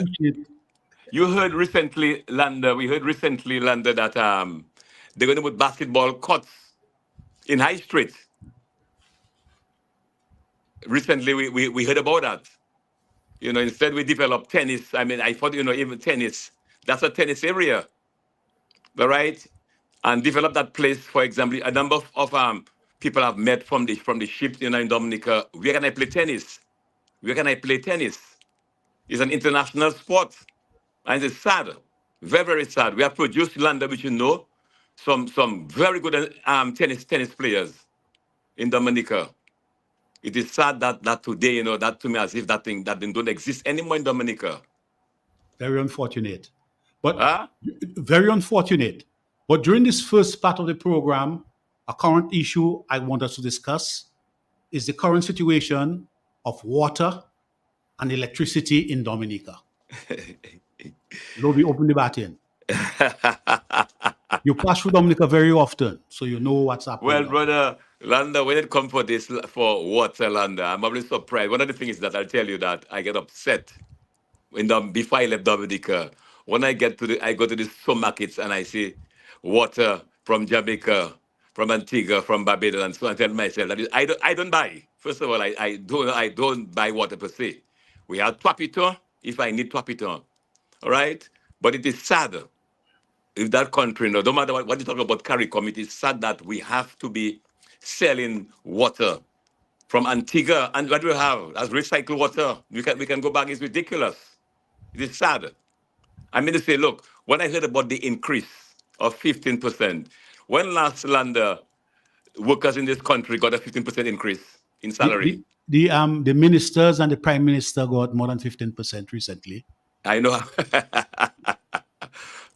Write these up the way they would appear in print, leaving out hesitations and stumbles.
appreciate. You heard recently, Landa. We heard recently, Landa, that they're going to put basketball courts in high street. Recently, we heard about that. Instead we develop tennis. I mean, I thought, even tennis, that's a tennis area, all right? And develop that place, for example, a number of people have met from the ship, in Dominica. Where can I play tennis? Where can I play tennis? It's an international sport. And it's sad, very, very sad. We have produced Landa, which some very good tennis players in Dominica. It is sad that today, that to me as if that thing don't exist anymore in Dominica. Very unfortunate. But Huh? very unfortunate. But during this first part of the program, a current issue I want us to discuss is the current situation of water and electricity in Dominica. Lobby, open the baton. You pass through Dominica very often, so you know what's happening. Well, brother Landa, when it comes for water, Landa, I'm always surprised. One of the things that I'll tell you that I get upset before I left Dominica. When I go to the supermarkets and I see water from Jamaica, from Antigua, from Barbados, and so on, I tell myself that I don't buy. First of all, I don't buy water per se. We have Twapito if I need Twapito. All right? But it is sad if that country, no matter what you talk about CARICOM, it is sad that we have to be selling water from Antigua, and what we have as recycled water, we can go back. It's ridiculous. It is sad. I mean to say, look, when I heard about the increase of 15%, when last Landa workers in this country got a 15% increase in salary? The ministers and the prime minister got more than 15% recently. I know.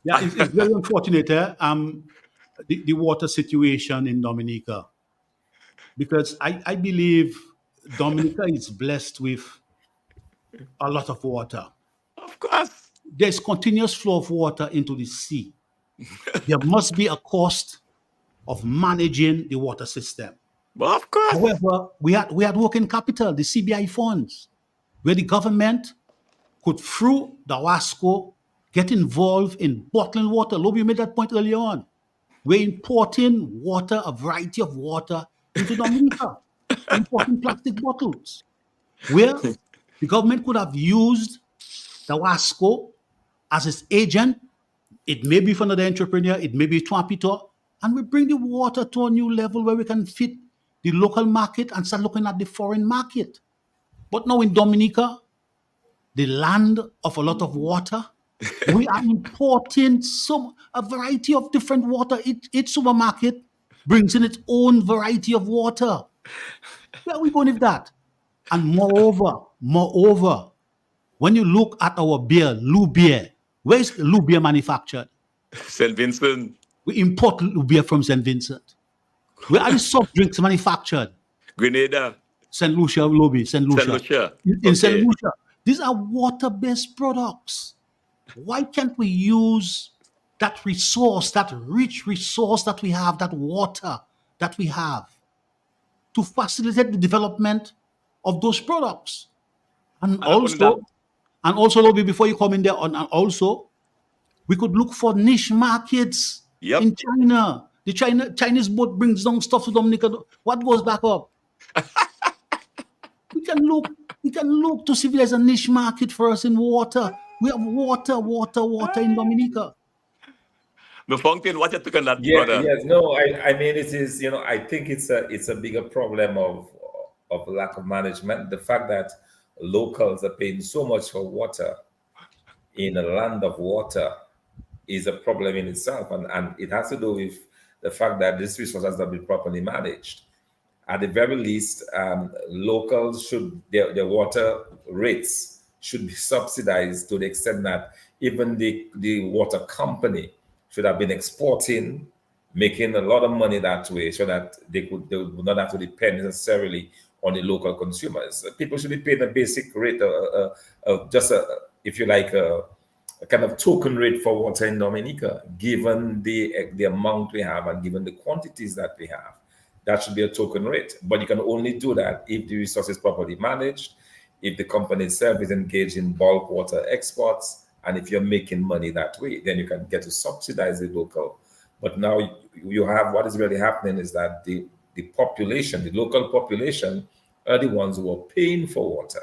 Yeah, it's very unfortunate. The water situation in Dominica, because I believe Dominica is blessed with a lot of water. Of course. There's continuous flow of water into the sea. There must be a cost of managing the water system. But of course. However, we had working capital, the CBI funds, where the government could, through the WASCO, get involved in bottling water. Lobby made that point earlier on. We're importing water, a variety of water, into Dominica, importing plastic bottles, where the government could have used the WASCO as its agent. It may be for another entrepreneur, it may be Twapito, and we bring the water to a new level where we can fit the local market and start looking at the foreign market. But now in Dominica, the land of a lot of water, we are importing a variety of different water. Each supermarket brings in its own variety of water. Where are we going with that? And moreover, when you look at our beer, Lou Beer, where is Lou Beer manufactured? St. Vincent. We import Lou Beer from St. Vincent. Where are the soft drinks manufactured? Grenada. St. Lucia, Lobby, St. Lucia. St. Lucia. In St. Lucia. These are water-based products. Why can't we use that resource, that rich resource that we have, that water that we have, to facilitate the development of those products? And also, Lobby, before you come in there, and also, we could look for niche markets in China. The Chinese boat brings down stuff to Dominica. What goes back up? We can look to see if there's a niche market for us in water. We have water in Dominica. The fountain, what you took on that, brother? Yes, no, I mean, it is, I think it's a bigger problem of lack of management. The fact that locals are paying so much for water in a land of water is a problem in itself. And it has to do with the fact that this resource has not been properly managed. At the very least, locals their water rates should be subsidized to the extent that even the water company should have been exporting, making a lot of money that way, so that they would not have to depend necessarily on the local consumers. People should be paid a basic rate, just if you like, a kind of token rate for water in Dominica, given the amount we have and given the quantities that we have. That should be a token rate. But you can only do that if the resource is properly managed, if the company itself is engaged in bulk water exports, and if you're making money that way, then you can get to subsidize the local. But now you have, what is really happening is that the population, the local population, are the ones who are paying for water.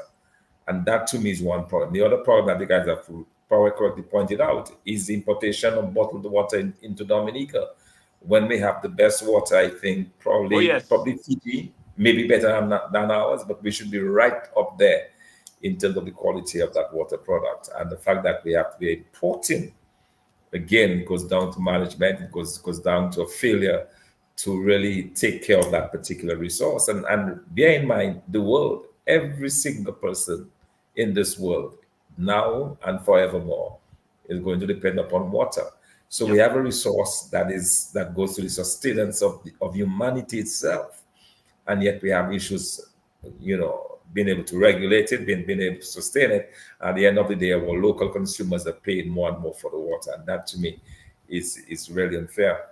And that to me is one problem. The other problem that the guys have probably correctly pointed out is the importation of bottled water into Dominica. When we have the best water, I think probably Fiji may be better than ours, but we should be right up there in terms of the quality of that water product. And the fact that we have to be importing, again, goes down to management, it goes down to a failure to really take care of that particular resource. And bear in mind, the world, every single person in this world, now and forevermore, is going to depend upon water. So we have a resource that goes to the sustenance of humanity itself, and yet we have issues, being able to regulate it, being able to sustain it. At the end of the day, our local consumers are paying more and more for the water, and that to me is really unfair.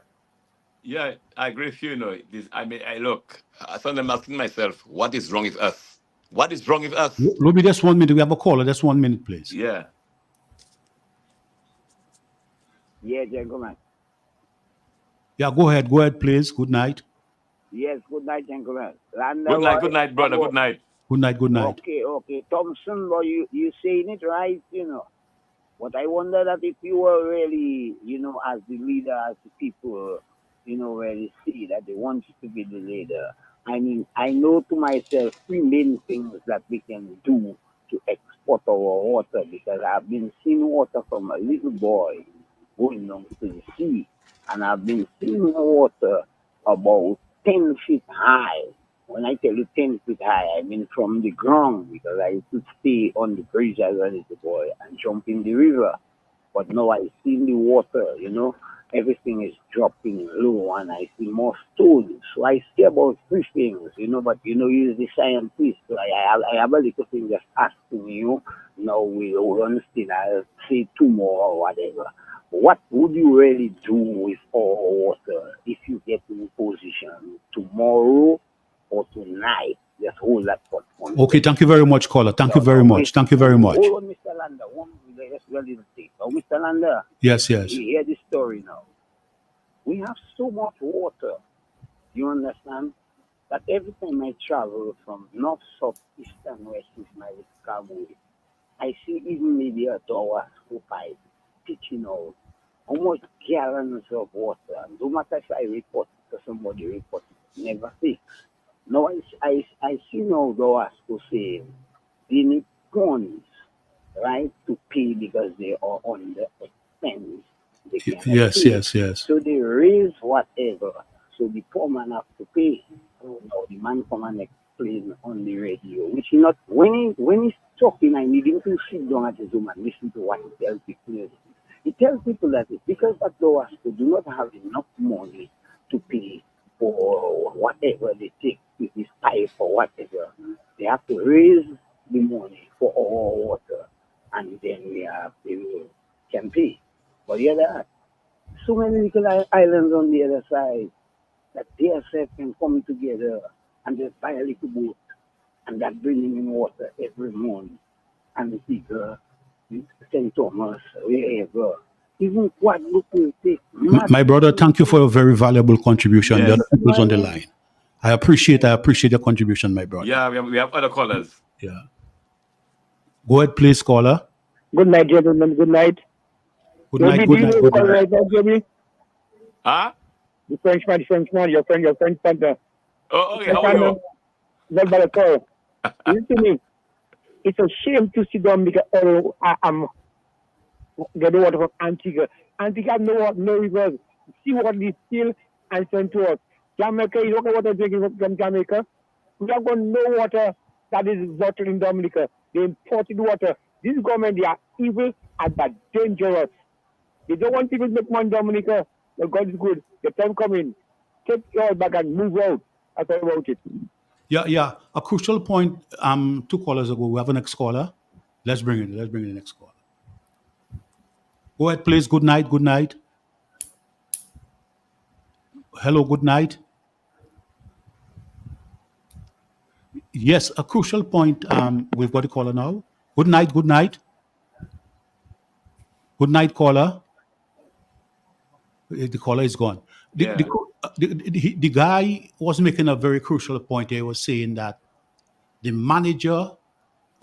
Yeah, I agree with you. I look. Sometimes I'm asking myself, what is wrong with us? What is wrong with us? Ruby, just 1 minute. We have a caller. Just 1 minute, please. Yeah. Yeah, gentlemen. Yeah, go ahead. Go ahead, please. Good night. Yes, good night, gentlemen. Good night, brother. Good night. Good night. Good night. Okay. Thompson, well, you saying it right, But I wonder that if you were really, as the leader, as the people, really see that they want you to be the leader. I mean, I know to myself 3 main things that we can do to export our water, because I've been seeing water from a little boy going down to the sea, and I've been seeing water about 10 feet high. When I tell you 10 feet high, I mean from the ground, because I used to stay on the bridge as a little boy and jump in the river. But now I see the water, everything is dropping low, and I see more stones. So I see about 3 things, but you're the scientist. So I have a little thing just asking you. Now we'll understand. I'll say 2 more or whatever. What would you really do with our water if you get in position tomorrow or tonight? Just hold that thought for me. Okay, thank you very much, caller. Thank you very much. Thank you very much. Hold on, Mr. Lander. Let's go a little thing. Now, Mr. Lander. Yes. You hear the story now. We have so much water. You understand? That every time I travel from north, south, east, and west with my cargo, I see even maybe a tower pipe pitching out how much gallons of water. And no matter if I report it to somebody, report it, never fix. Now I see now Dowasco saying they need funds, right, to pay because they are on the expense. Yes. So they raise whatever. So the poor man have to pay. So now the man come and explain on the radio, which is not when he's talking, I need him to sit down at his home and listen to what he tells people. He tells people that it's because that Dowasco do not have enough money to pay for whatever they take with this pipe or whatever. They have to raise the money for our water, and then they can pay. But the other, so many little islands on the other side that DSF can come together and just buy a little boat, and that bringing in water every month, and the people, St. Thomas, wherever. Even Guadeloupe will take. My brother, thank you for a very valuable contribution. Yes. The other people's on the line. I appreciate your contribution, my brother. Yeah, we have other callers. Yeah. Go ahead, please, caller. Good night, gentlemen. Good night. Good night. Right now, Joby? Huh? The Frenchman, your friend Panther. Oh, okay. How are you? Well, by the call. Listen to me. It's a shame to see Dominica get the water from Antigua. Antigua have no rivers. See what they steal and send to us. Jamaica, you look at what they're drinking from Jamaica. We have got no water that is bottled in Dominica. They imported water. This government, they are evil and they're dangerous. They don't want people to make money in Dominica. But God is good. The time coming. Take your bag and move out. That's all about it. Yeah. A crucial point. 2 callers ago, we have a next caller. Let's bring in the next caller. Go ahead, please. Good night. Hello, good night. Yes, a crucial point. We've got a caller now. Good night. Good night. Good night, caller. The caller is gone. Yeah. The guy was making a very crucial point. He was saying that the manager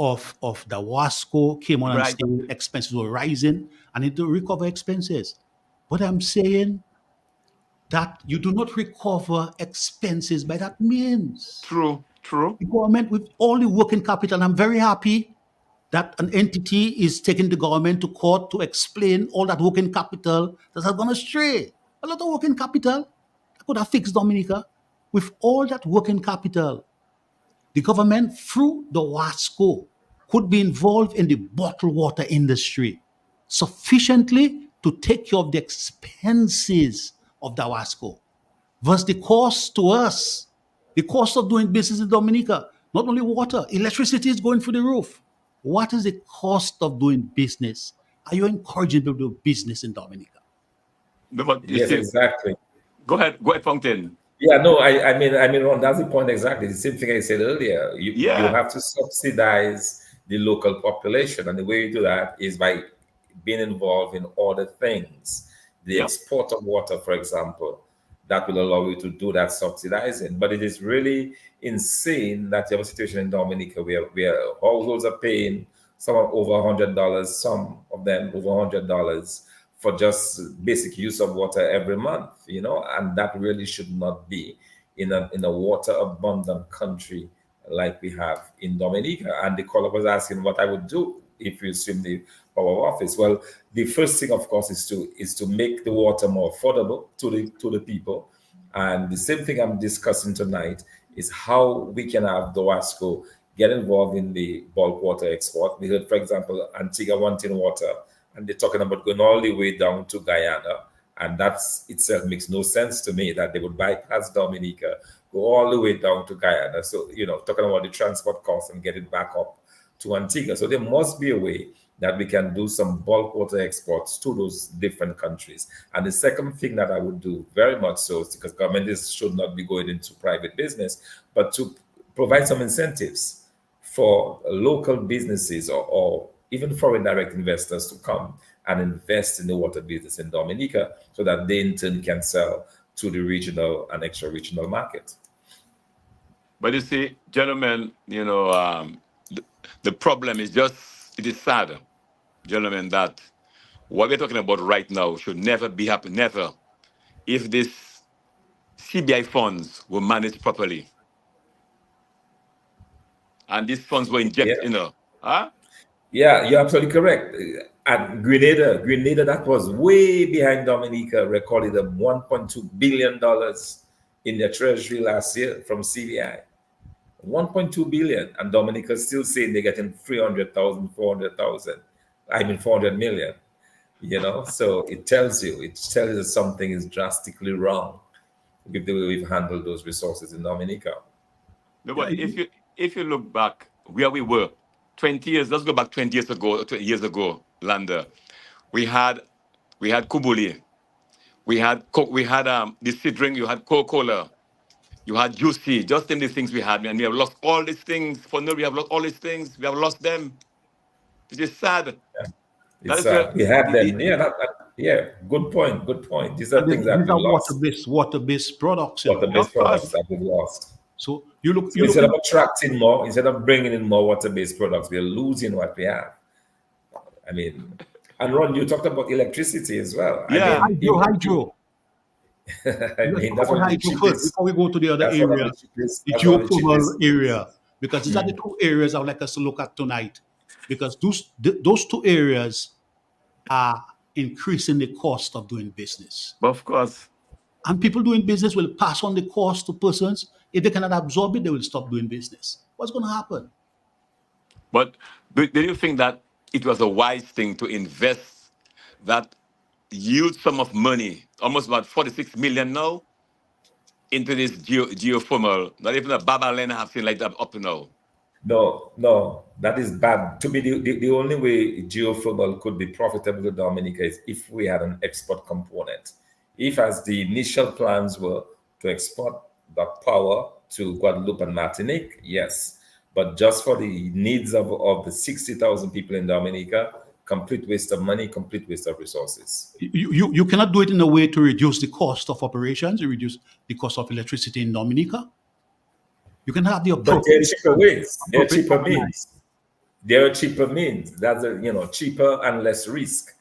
of the Wasco came on and Right. said expenses were rising and need to recover expenses. But I'm saying that you do not recover expenses by that means. True. The government with all the working capital, I'm very happy that an entity is taking the government to court to explain all that working capital that has gone astray. A lot of working capital that could have fixed Dominica. With all that working capital, the government, through the WASCO, could be involved in the bottled water industry sufficiently to take care of the expenses of the WASCO versus the cost to us, the cost of doing business in Dominica. Not only water, electricity is going through the roof. What is the cost of doing business? Are you encouraging people to do business in Dominica? No, but you Yes, see, exactly. go ahead, Fountain. Yeah, no, I mean, Ron, that's the point exactly. The same thing I said earlier. You Yeah. have to subsidize the local population, and the way you do that is by being involved in other things. The Yep. export of water, for example, that will allow you to do that subsidizing. But it is really insane that you have a situation in Dominica where households are paying some are over $100, some of them over $100 for just basic use of water every month, and that really should not be in a water abundant country like we have in Dominica. And the caller was asking what I would do if you assume the power of office. Well, the first thing, of course, is to make the water more affordable to the people. And the same thing I'm discussing tonight is how we can have DOASCO get involved in the bulk water export. We heard, for example, Antigua wanting water, and they're talking about going all the way down to Guyana. And that's itself makes no sense to me that they would bypass Dominica, go all the way down to Guyana. So, talking about the transport costs and get it back up to Antigua. So there must be a way that we can do some bulk water exports to those different countries. And the second thing that I would do very much so, is because government should not be going into private business, but to provide some incentives for local businesses or even foreign direct investors to come and invest in the water business in Dominica so that they in turn can sell to the regional and extra regional market. But you see, gentlemen, the problem is it is sad, gentlemen, that what we're talking about right now should never be happening, never, if this CBI funds were managed properly. And these funds were injected, huh? Yeah, you're absolutely correct. And Grenada, that was way behind Dominica, recorded a $1.2 billion in their treasury last year from CBI. 1.2 billion, and Dominica's still saying they're getting 300,000, 400,000. 400 million. So it tells you that something is drastically wrong with the way we've handled those resources in Dominica. No, but if you look back where we were 20 years, let's go back 20 years ago, Landa. We had Kubuli, we had the Sidring, you had Coca-Cola, you had Juicy, just in the things we had, and we have lost all these things. For now, we have lost all these things. We have lost them. It is sad. Yeah. We had them. Yeah, good point. These are things that we lost. Water-based products. Water-based products that we've lost. So you look. Instead of attracting more, instead of bringing in more water-based products, we're losing what we have. And Ron, you talked about electricity as well. Yeah, hydro. That's what hydro first before we go to the other area, the geothermal area, because these are the two areas I would like us to look at tonight, because those two areas are increasing the cost of doing business. Of course. And people doing business will pass on the cost to persons. If they cannot absorb it, they will stop doing business. What's going to happen? But do you think that it was a wise thing to invest that huge sum of money, almost about 46 million now, into this geothermal? Not even a Baba Lena have seen like that up to now. No, that is bad. To me, the only way geothermal could be profitable to Dominica is if we had an export component. If, as the initial plans were, to export the power to Guadeloupe and Martinique, yes. But just for the needs of the 60,000 people in Dominica, complete waste of money, complete waste of resources. You cannot do it in a way to reduce the cost of operations, you reduce the cost of electricity in Dominica. You can have the But there are appropriate cheaper ways. There are appropriate cheaper compromise. means. There are cheaper means. That's cheaper and less risk.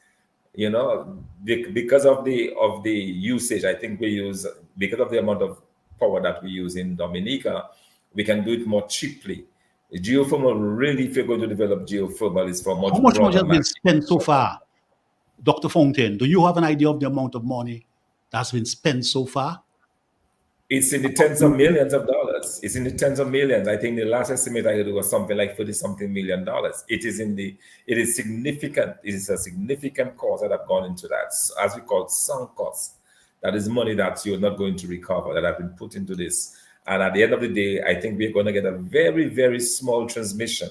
Because of the usage, I think we use, because of the amount of power that we use in Dominica, we can do it more cheaply. Geothermal, really, if you're going to develop geothermal, is for much How much money broader has been spent so far? Dr. Fountain, do you have an idea of the amount of money that's been spent so far? It's in the tens of millions of dollars. It's in the tens of millions. I think the last estimate I heard was something like $30-something million. It is significant. It is a significant cost that have gone into that, as we call sunk costs. That is money that you're not going to recover, that have been put into this. And at the end of the day, I think we're going to get a very, very small transmission.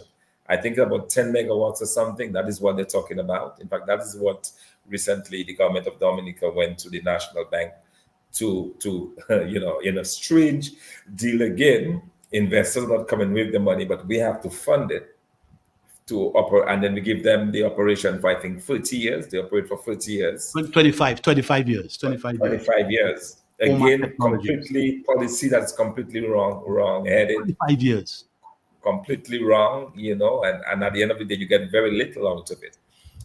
I think about 10 megawatts or something. That is what they're talking about. In fact, that is what recently the government of Dominica went to the National Bank to in a strange deal again. Investors not coming with the money, but we have to fund it to operate, and then we give them the operation for, I think, 30 years. They operate for 30 years. 25 years. 25 years. Hallmark Again, Technologies. completely policy that's completely wrong-headed, 25 years. completely wrong, and at the end of the day, you get very little out of it.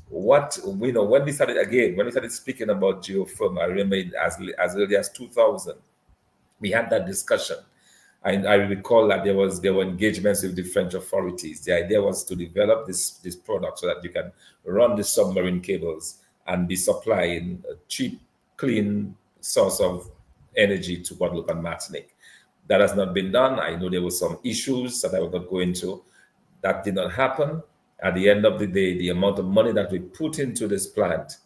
When we started speaking about geothermal, I remember as early as 2000, we had that discussion. I recall that there were engagements with the French authorities. The idea was to develop this product so that you can run the submarine cables and be supplying a cheap, clean source of energy to Guadeloupe and Martinique. That has not been done. I know there were some issues that I will not go into. That did not happen. At the end of the day, the amount of money that we put into this plant,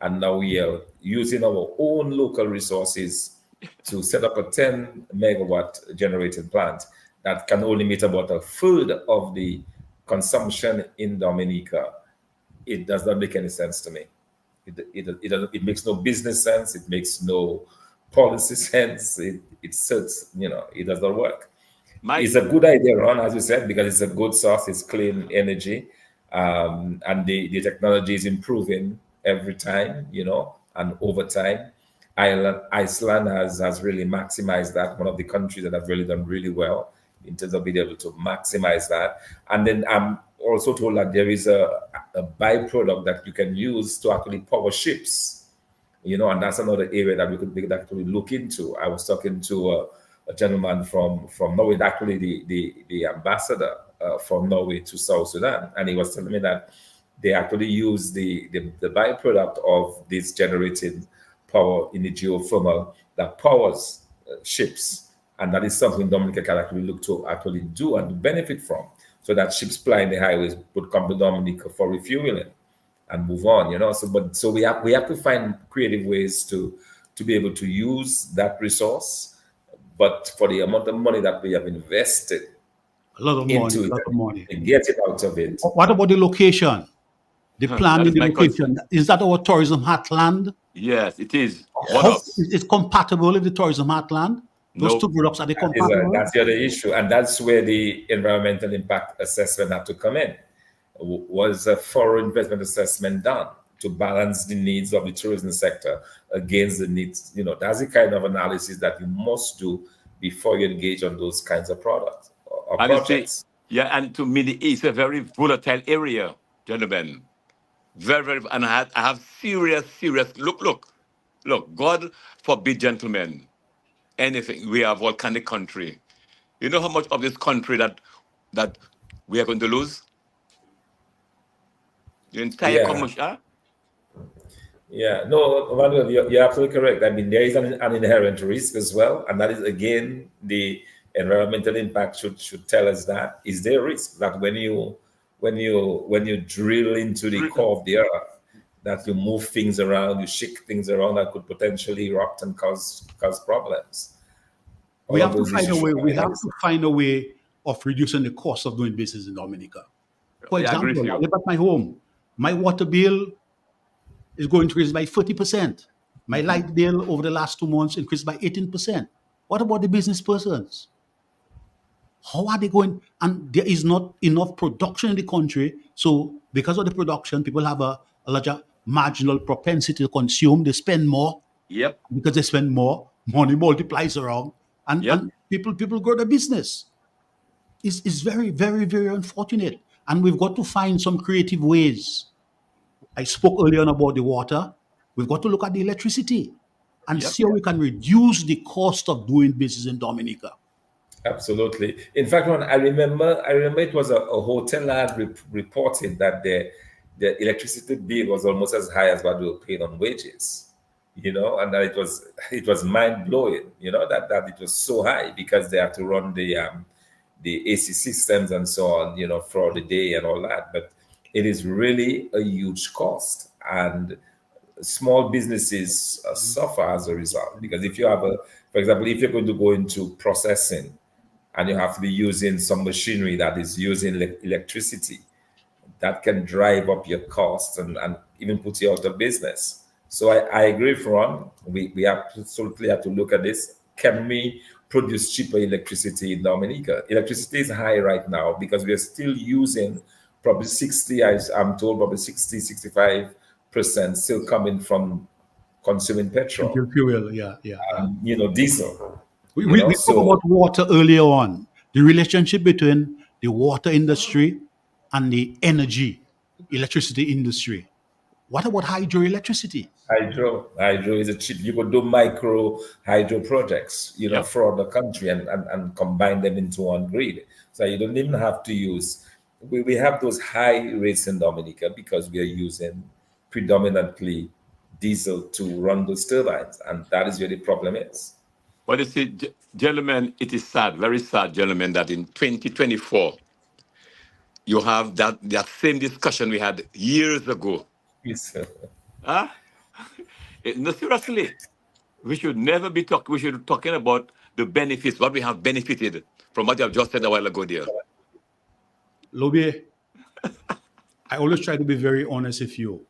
and now we are using our own local resources to set up a 10 megawatt generating plant that can only meet about a third of the consumption in Dominica. It does not make any sense to me. It makes no business sense. It makes no policy sense. It does not work. It's a good idea, Ron, as you said, because it's a good source. It's clean energy, and the technology is improving every time, and over time. Iceland has really maximized that. One of the countries that have really done really well in terms of being able to maximize that. And then I'm also told that there is a byproduct that you can use to actually power ships, and that's another area that we could actually look into. I was talking to a gentleman from Norway, actually the ambassador from Norway to South Sudan, and he was telling me that they actually use the byproduct of this generated power in the geothermal that powers ships, and that is something Dominica can actually look to actually do and benefit from, so that ships plying the highways would come to Dominica for refueling and move on. So we have to find creative ways to be able to use that resource, but for the amount of money that we have invested A lot of into money. and get it out of it. What about the location? The plan that in is the my location. Is that our tourism heartland? Yes, it is. How is it compatible with the tourism heartland? Those No. two products, are they compatible? That's the other issue, and that's where the environmental impact assessment had to come in. Was a thorough investment assessment done to balance the needs of the tourism sector against the needs? That's the kind of analysis that you must do before you engage on those kinds of products or projects. And to me, it's a very volatile area, gentlemen. Very, very, and I have serious. Look. God forbid, gentlemen, anything. We are a volcanic country. You know how much of this country that we are going to lose? The entire commercial. Yeah, no, Manuel, you're absolutely correct. I mean, there is an inherent risk as well, and that is again the environmental impact should tell us that. Is there a risk that when you drill into the core of the earth, that you move things around, you shake things around that could potentially erupt and cause problems? We have to find a way of reducing the cost of doing business in Dominica. For example, I live at my home. My water bill is going to increase by 30%. My light bill over the last 2 months increased by 18%. What about the business persons? How are they going? And there is not enough production in the country. So because of the production, people have a larger marginal propensity to consume. They spend more. Yep. Because they spend more, money multiplies around, and, Yep. and people grow the business. It's very, very, very unfortunate. And we've got to find some creative ways. I spoke earlier on about the water. We've got to look at the electricity and Yep. see how we can reduce the cost of doing business in Dominica. Absolutely. In fact, when I remember it was a hotel that had reported that the electricity bill was almost as high as what we were paying on wages. And that it was mind blowing. That it was so high because they have to run the AC systems and so on. For the day and all that. But it is really a huge cost, and small businesses suffer as a result, because if you have for example, if you're going to go into processing and you have to be using some machinery that is using electricity, that can drive up your costs and even put you out of business. So I agree with Ron. We absolutely have to look at this. Can we produce cheaper electricity in Dominica? Electricity is high right now because we are still using probably 65% still coming from consuming petrol, Fuel, yeah. diesel. We spoke about water earlier on. The relationship between the water industry and the electricity industry. What about hydroelectricity? Hydro is a cheap. You could do micro hydro projects, Yep. for the country and combine them into one grid. So you don't even have to use. We have those high rates in Dominica because we are using predominantly diesel to run those turbines, and that is where the problem is. But you see, gentlemen, it is sad, very sad, gentlemen, that in 2024, you have that same discussion we had years ago. Yes. Huh? No, seriously, we should never be talking. We should be talking about the benefits, what we have benefited from what you have just said a while ago, dear. Lobie, I always try to be very honest with you.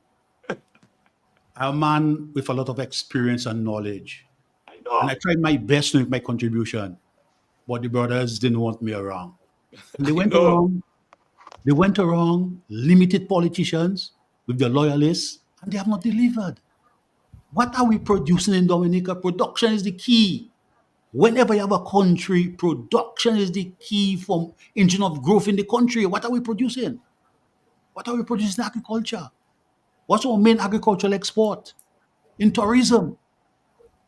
I'm a man with a lot of experience and knowledge. I know. And I tried my best to make my contribution. But the brothers didn't want me around. And they went know. around. They went around, limited politicians with their loyalists, and they have not delivered. What are we producing in Dominica? Production is the key. Whenever you have a country, production is the key from engine of growth in the country. What are we producing? What are we producing in agriculture? What's our main agricultural export? In tourism,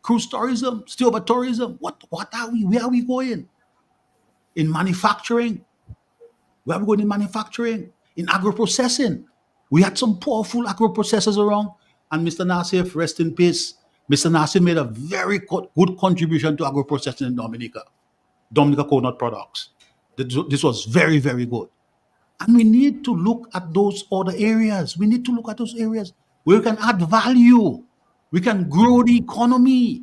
cruise tourism, steel tourism. What are we? Where are we going? In manufacturing. Where are we going in manufacturing? In agro-processing. We had some powerful agro-processors around, and Mr. Nassif, rest in peace, Mr. Nassif made a very good contribution to agro-processing in Dominica coconut products. This was very, very good. And we need to look at those other areas. We need to look at those areas where we can add value. We can grow the economy.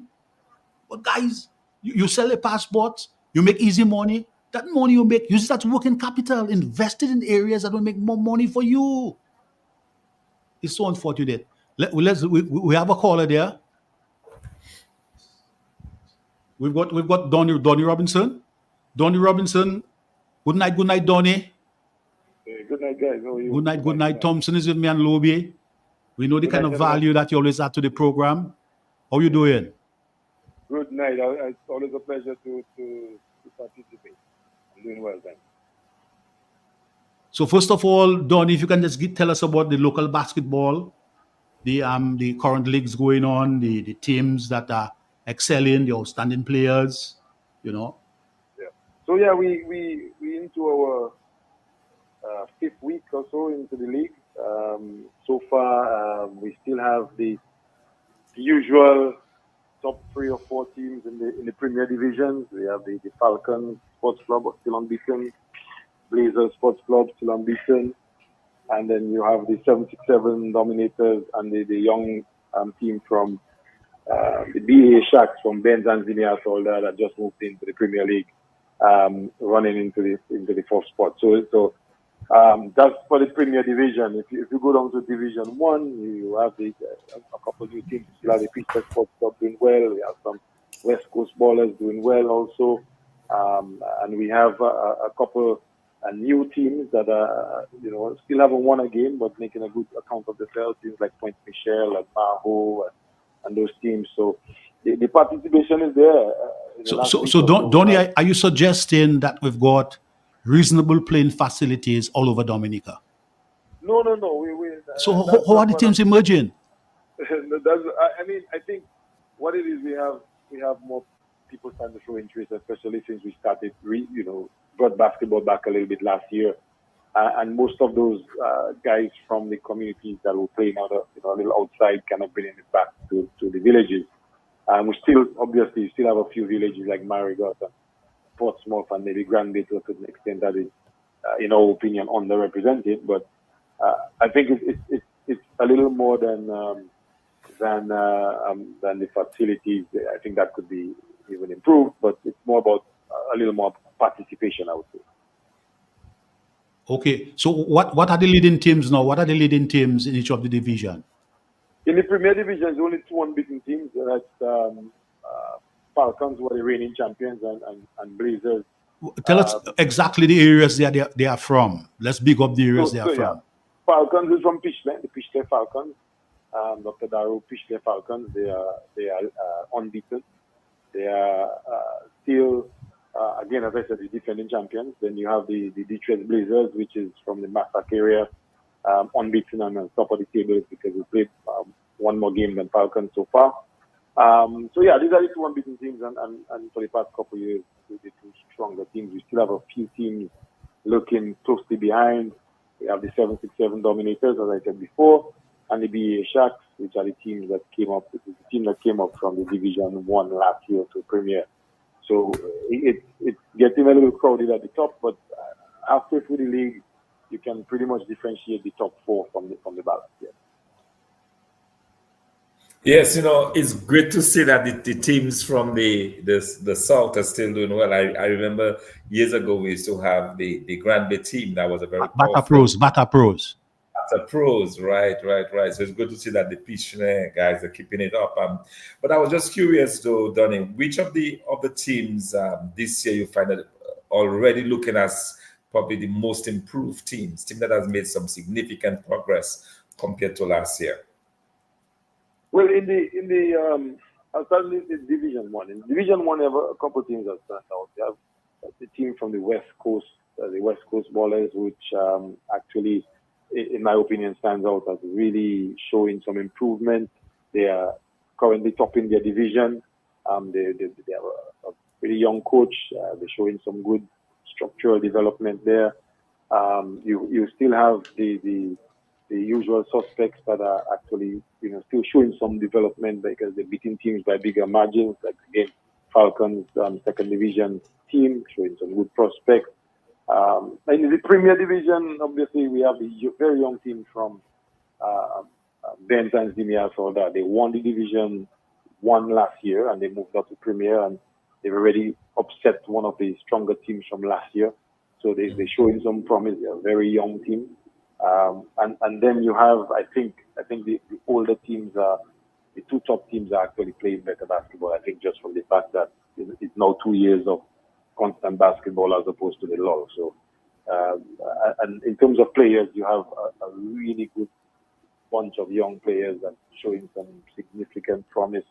But guys, you sell a passport, you make easy money. That money you make, use that working capital, invested in areas that will make more money for you. It's so unfortunate. We have a caller there. We've got Donnie Robinson. Donnie Robinson. Good night, Donnie. Good night, guys. How are you? Good night. Thompson is with me and Lobie. We know the kind of value that you always add to the program. How you doing? Good night. It's always a pleasure to participate. I'm doing well, thanks. So first of all, Donnie, if you can just tell us about the local basketball, the current leagues going on, the teams that are excelling, the outstanding players, Yeah. So yeah, we into our fifth week or so into the league. So far, we still have the usual top 3 or 4 teams in the Premier Divisions. We have the Falcons Sports Club still unbeaten, Blazers Sports Club still unbeaten, and then you have the 767 Dominators and the young team from the BA Sharks from Ben Zanzibar that just moved into the Premier League, running into the 4th spot. So that's for the Premier Division. If you go down to Division 1, you have a couple of new teams. You have the Peace Sports Club doing well. We have some West Coast ballers doing well also. And we have a couple new teams that are, still haven't won a game, but making a good account of themselves. Teams like Point Michel, like Maho, and those teams. So the participation is there. Donny, are you suggesting that we've got reasonable playing facilities all over Dominica? No. So how are the teams emerging? I think what it is, we have more people starting to show interest, especially since we started, brought basketball back a little bit last year, and most of those guys from the communities that were playing out, a little outside, kind of bringing it back to the villages. We still have a few villages like Marigot and Portsmouth and maybe Granby to a certain extent that is, in our opinion, underrepresented. But I think it's a little more than the facilities. I think that could be even improved, but it's more about a little more participation, I would say. Okay, so what are the leading teams now? What are the leading teams in each of the division? In the Premier Division, there's only two unbeaten teams. That's Falcons, who are the reigning champions, and Blazers. Tell us exactly the areas they are from. Let's big up the areas they are from. Yeah. Falcons is from Pichley, the Pichley Falcons. Dr. Darrow Pichley Falcons. They are unbeaten. They are still, again, as I said, the defending champions. Then you have the Detroit Blazers, which is from the Massac area, unbeaten and on top of the table because we played one more game than Falcons so far. So yeah, these are the two unbeaten teams, and for the past couple of years, the two stronger teams. We still have a few teams looking closely behind. We have the 767 Dominators, as I said before, and the BA Sharks, which are the teams that came up. It is the team that came up from the Division 1 last year to Premier. So it's getting a little crowded at the top, but halfway through the league, you can pretty much differentiate the top four from the balance. Yeah. Yes, it's great to see that the teams from the South are still doing well. I remember years ago we used to have the Granby team that was a very Bata Pros. Bata Pros, right. So it's good to see that the Pichley guys are keeping it up. But I was just curious though, Donny, which of the teams this year you find that already looking as probably the most improved team that has made some significant progress compared to last year? Well, I'll start with Division 1. In Division 1, you have a couple of teams that stand out. You have the team from the West Coast Ballers, which actually, in my opinion, stands out as really showing some improvement. They are currently topping their division. They have a pretty young coach. They're showing some good structural development there. You still have the usual suspects that are actually, still showing some development because they're beating teams by bigger margins. Like again, Falcons, second division team showing some good prospects. In the Premier Division, obviously, we have the very young team from Benton Zimia Soda. They won the Division 1 last year and they moved up to Premier, and they've already upset one of the stronger teams from last year. So they're showing some promise. They're a very young team. And then you have, I think the older teams the two top teams are actually playing better basketball. I think just from the fact that it's now 2 years of constant basketball as opposed to the lull. So, and in terms of players, you have a really good bunch of young players that showing some significant promise,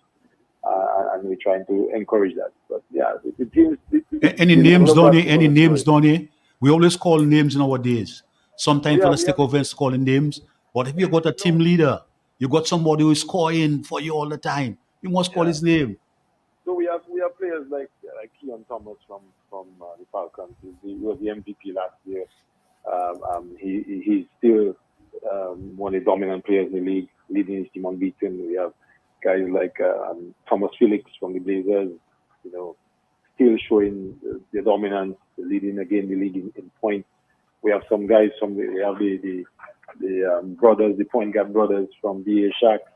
and we're trying to encourage that. But yeah, the teams. Any names, Donny? Any names, Donny? We always call names nowadays. Sometimes fellas take offense calling names, but if you got a team leader, you got somebody who is scoring for you all the time, you must call his name. So we have players like Keon Thomas from the Falcons. He was the MVP last year. He's still one of the dominant players in the league, leading his team unbeaten. We have guys like Thomas Felix from the Blazers, still showing the dominance, leading again the league in points. We have some guys the brothers, the point guard brothers from BA Sharks,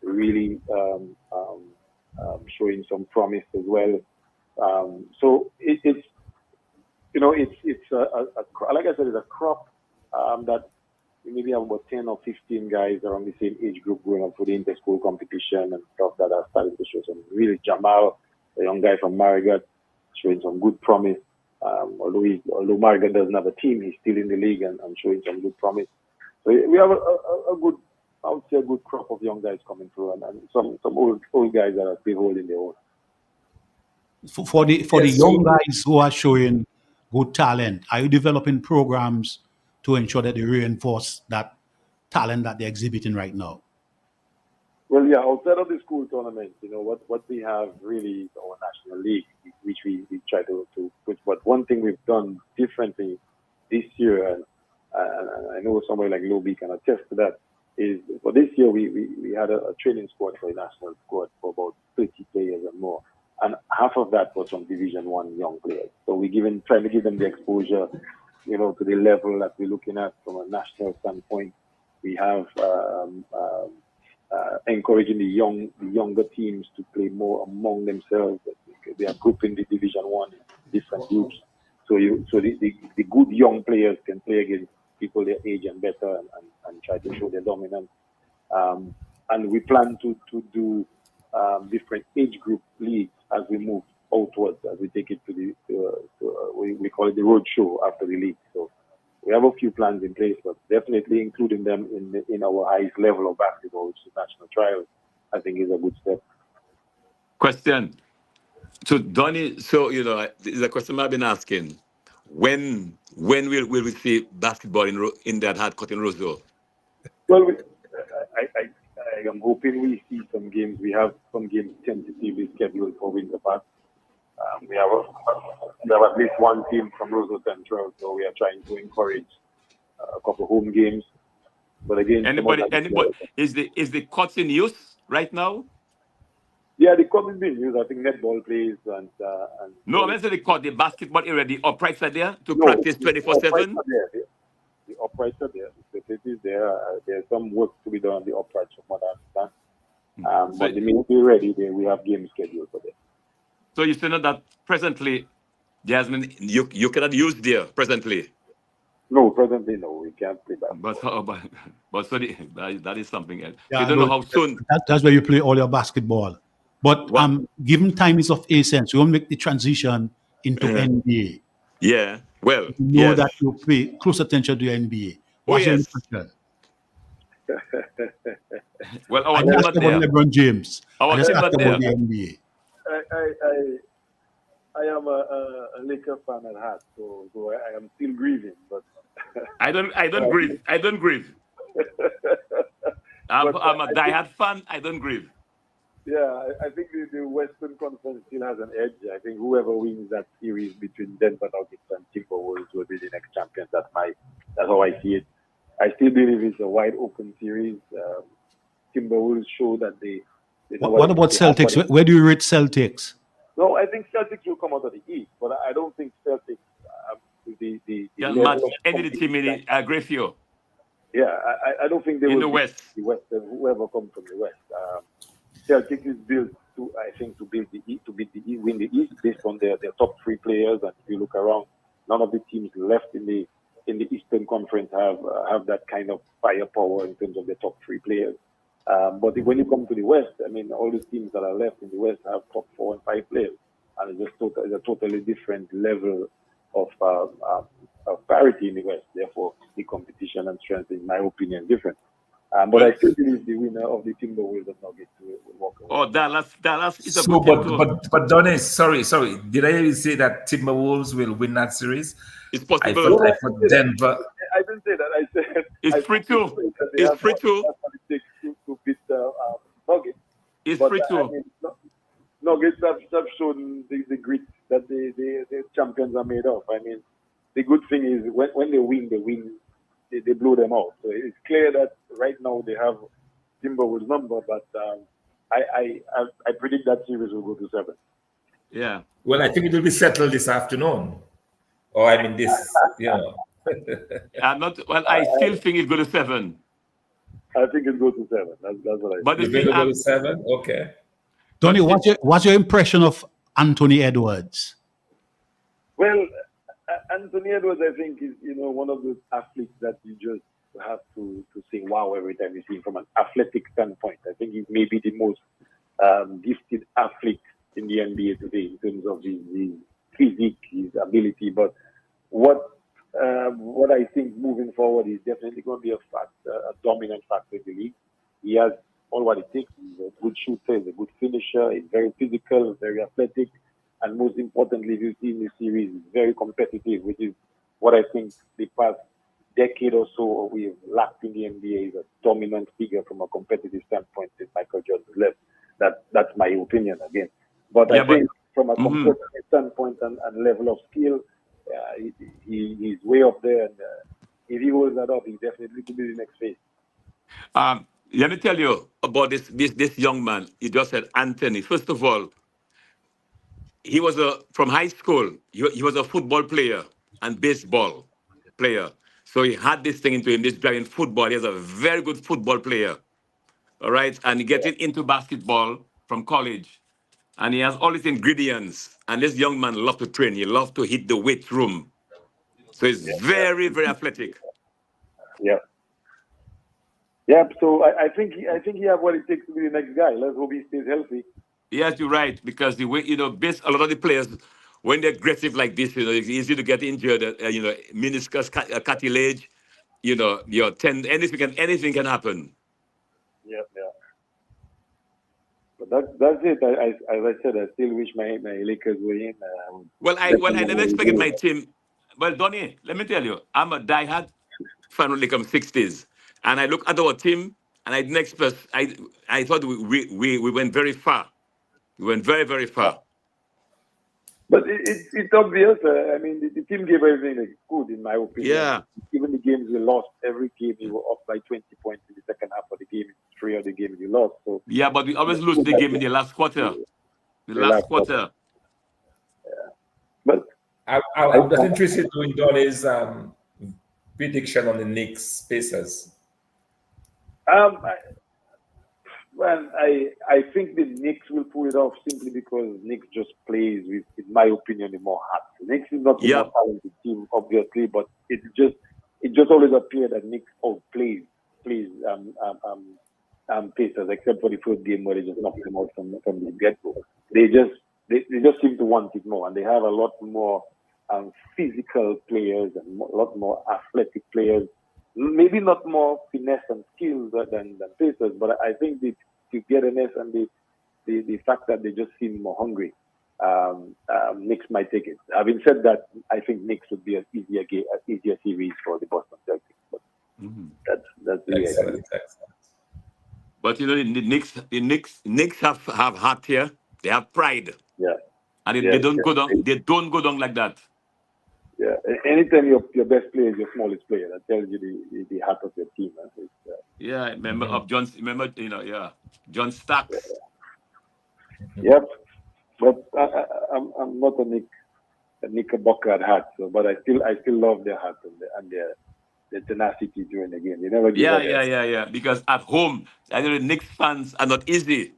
really showing some promise as well. So it's like I said, it's a crop that we maybe have about 10 or 15 guys around the same age group going up for the inter-school competition and stuff that are starting to show some really. Jamal, a young guy from Marigot, showing some good promise. Although Margaret doesn't have a team, he's still in the league and showing some good promise. So we have a good, I would say, a good crop of young guys coming through, and some old guys that are still holding their own. For the young guys who are showing good talent, are you developing programs to ensure that they reinforce that talent that they're exhibiting right now? Well, yeah, outside of the school tournament, what we have really is our national league, which we try to put. But one thing we've done differently this year, and I know somebody like Lobby can attest to that, is for this year we had a training squad for a national squad for about 30 players and more. And half of that was from Division 1 young players. So we're trying to give them the exposure, to the level that we're looking at from a national standpoint. We have encouraging the younger teams to play more among themselves. They are grouping the Division 1 in different groups. So the good young players can play against people their age and better and try to show their dominance. And we plan to do different age group leagues as we move outwards, as we take it to we call it the road show after the league. So we have a few plans in place, but definitely including them in our highest level of basketball, which is national trials, I think is a good step. Question. So Donny, this is a question I've been asking. When will we see basketball in that hard court in Roseau? Well, I am hoping we see some games. We have some games tentatively scheduled for Winter Park. We have at least one team from Roseau Central, so we are trying to encourage a couple home games. But again, anybody is the court in use right now? Yeah, the court is being used. I think netball plays and no, I meant the court, the basketball area, the uprights are there to practice 24/7. The uprights are there. The facility is there. There's some work to be done on the uprights from what I understand. But the minute we're ready, we have games scheduled for them. So you say that presently, Jasmine, you cannot use there presently. No, presently no, we can't play that. But so that is something else. Yeah, you don't know how soon. That's where you play all your basketball. But given time is of essence, you want to make the transition into NBA. Yeah, well, you know that you pay close attention to NBA. What's your impression? Well, I just asked about LeBron James. I just asked about the NBA. I am a Lakers fan at heart, so I am still grieving. But I don't grieve. I don't grieve. I'm a diehard fan. I don't grieve. Yeah, I think the Western Conference still has an edge. I think whoever wins that series between Denver Nuggets and Timberwolves will be the next champion. That's how I see it. I still believe it's a wide open series. Timberwolves show that they what about Celtics? Where do you rate Celtics? No, I think Celtics will come out of the East, but I don't think Celtics match any team in Griffio. Yeah, I don't think they will in the West. The West, whoever comes from the West. Celtics is built to beat the East, win the East based on their top three players. And if you look around, none of the teams left in the Eastern Conference have that kind of firepower in terms of their top three players. But when you come to the West, I mean, all the teams that are left in the West have top 4 and 5 players, and it's a totally different level of parity in the West. Therefore, the competition and strength, in my opinion, different. But I still believe the winner of the Timberwolves and Nuggets will walk away. Oh, Dallas is a so, good but Donny, sorry. Did I hear you say that Timberwolves will win that series? It's possible. I thought Denver. I didn't say that. I said it's free too. It's free too. To beat Nuggets. It's free too. I mean, Nuggets have shown the grit that the champions are made of. I mean, the good thing is when they win, they blow them out. So it's clear that right now they have Timberwolves number, but I predict that series will go to 7. Yeah. Well, I think it will be settled this afternoon. Or I mean this, I'm not. Well, I still think it goes to 7. I think it goes to 7. That's what I. But it will go to 7. Okay. Donny, what's your impression of Anthony Edwards? Well, Anthony Edwards, I think, is one of those athletes that you just have to say wow every time you see him from an athletic standpoint. I think he's maybe the most gifted athlete in the NBA today in terms of his physique, his ability. But what I think moving forward is definitely going to be a dominant factor in the league. He has all what it takes. He's a good shooter, he's a good finisher, he's very physical, very athletic, and most importantly, you see in the series, he's very competitive, which is what I think the past decade or so we've lacked in the NBA is a dominant figure from a competitive standpoint since Michael Jordan left. That's my opinion again. But I think from a competitive standpoint and level of skill, he's way up there. And if he holds that up, he definitely could be the next phase. Let me tell you about this young man. You just said Anthony. First of all, he was from high school. He was a football player and baseball player. So he had this thing into him, this drive in football. He's a very good football player. All right. And he getting into basketball from college. And he has all these ingredients. And this young man loves to train. He loves to hit the weight room. So he's very, very athletic. Yeah. Yeah. So I think he have what it takes to be the next guy. Let's hope he stays healthy. Yes, you're right. Because the way, a lot of the players, when they're aggressive like this, it's easy to get injured. Meniscus, cartilage, your tendon, anything can happen. Yeah. But that's it. As I said, I still wish my Lakers were in. I never expected my team. Well, Donnie, let me tell you, I'm a diehard fan of Lakers 60s, and I look at our team, and I didn't expect. I thought we went very far. We went very, very far. But it's obvious. I mean, the team gave everything they could, in my opinion. Yeah. Even the games we lost, every game we were up by 20 points in the second half of the game. 3 of the games we lost. So yeah, but we always lose the game in the last quarter. The last quarter. Yeah. But I'm just interested in Donnie's prediction on the Knicks Pacers. I think the Knicks will pull it off simply because Knicks just plays with, in my opinion, the more heart. Knicks is not the more talented team, obviously, but it just always appears that Knicks outplays Pacers, except for the first game where they just knocked them out from the get-go. They just seem to want it more, and they have a lot more physical players and a lot more athletic players. Maybe not more finesse and skill than Pacers, but I think the togetherness and the fact that they just seem more hungry, Knicks might take it. Having said that, I think Knicks would be an easier series for the Boston Celtics. But that's the Excellent. But the Knicks have heart here. They have pride. Yeah. And they don't go down. They don't go down like that. Yeah. Anytime your best player is your smallest player, that tells you the heart of your team. Yeah, remember of John. Remember, John Starks. Yep. But I'm not a Knickerbocker at heart. So, but I still love their heart and their tenacity during the game. They never give up. Yeah. Because at home, I know the Knicks fans are not easy.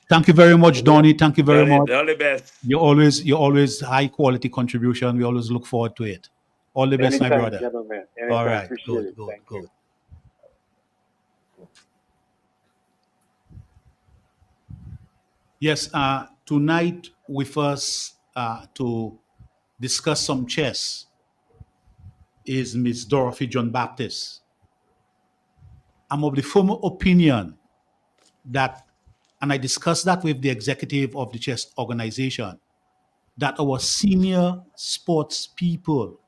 Thank you very much, Donnie. Thank you very much. All the best. You're always high quality contribution. We always look forward to it. All the best, Anytime, my brother. Gentlemen. All right, Appreciate good. you. Yes, tonight with us to discuss some chess is Miss Dorothy John Baptist. I'm of the firm opinion that, and I discussed that with the executive of the chess organization, that our senior sports people,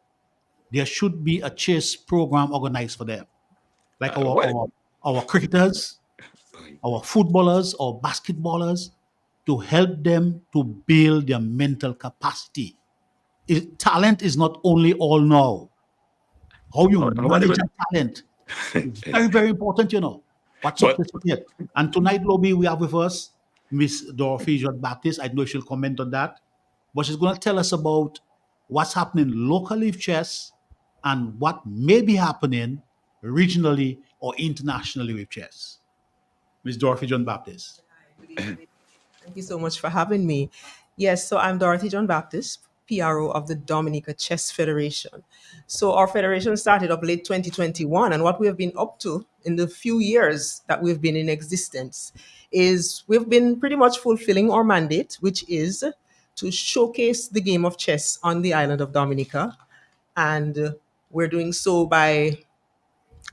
there should be a chess program organized for them. Like our cricketers, our footballers, our basketballers, to help them to build their mental capacity. Talent is not only all now. How you manage your talent is very, very important, What's up with it? And tonight, Lobby, we have with us Miss Dorothy John Baptist. I know she'll comment on that. But she's going to tell us about what's happening locally with chess and what may be happening regionally or internationally with chess. Miss Dorothy John Baptist. Thank you so much for having me. Yes, so I'm Dorothy John Baptist, PRO of the Dominica Chess Federation. So our federation started up late 2021, and what we have been up to in the few years that we've been in existence is we've been pretty much fulfilling our mandate, which is to showcase the game of chess on the island of Dominica. And we're doing so by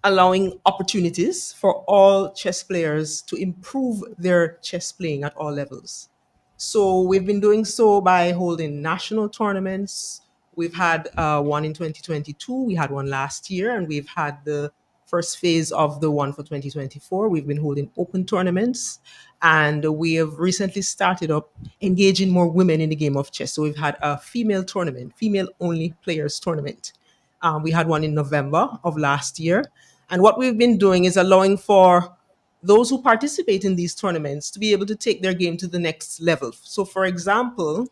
allowing opportunities for all chess players to improve their chess playing at all levels. So we've been doing so by holding national tournaments. We've had one in 2022, we had one last year, and we've had the first phase of the one for 2024. We've been holding open tournaments, and we have recently started up engaging more women in the game of chess. So we've had a female tournament, female only players tournament. We had one in November of last year. And what we've been doing is allowing for those who participate in these tournaments to be able to take their game to the next level. So, for example,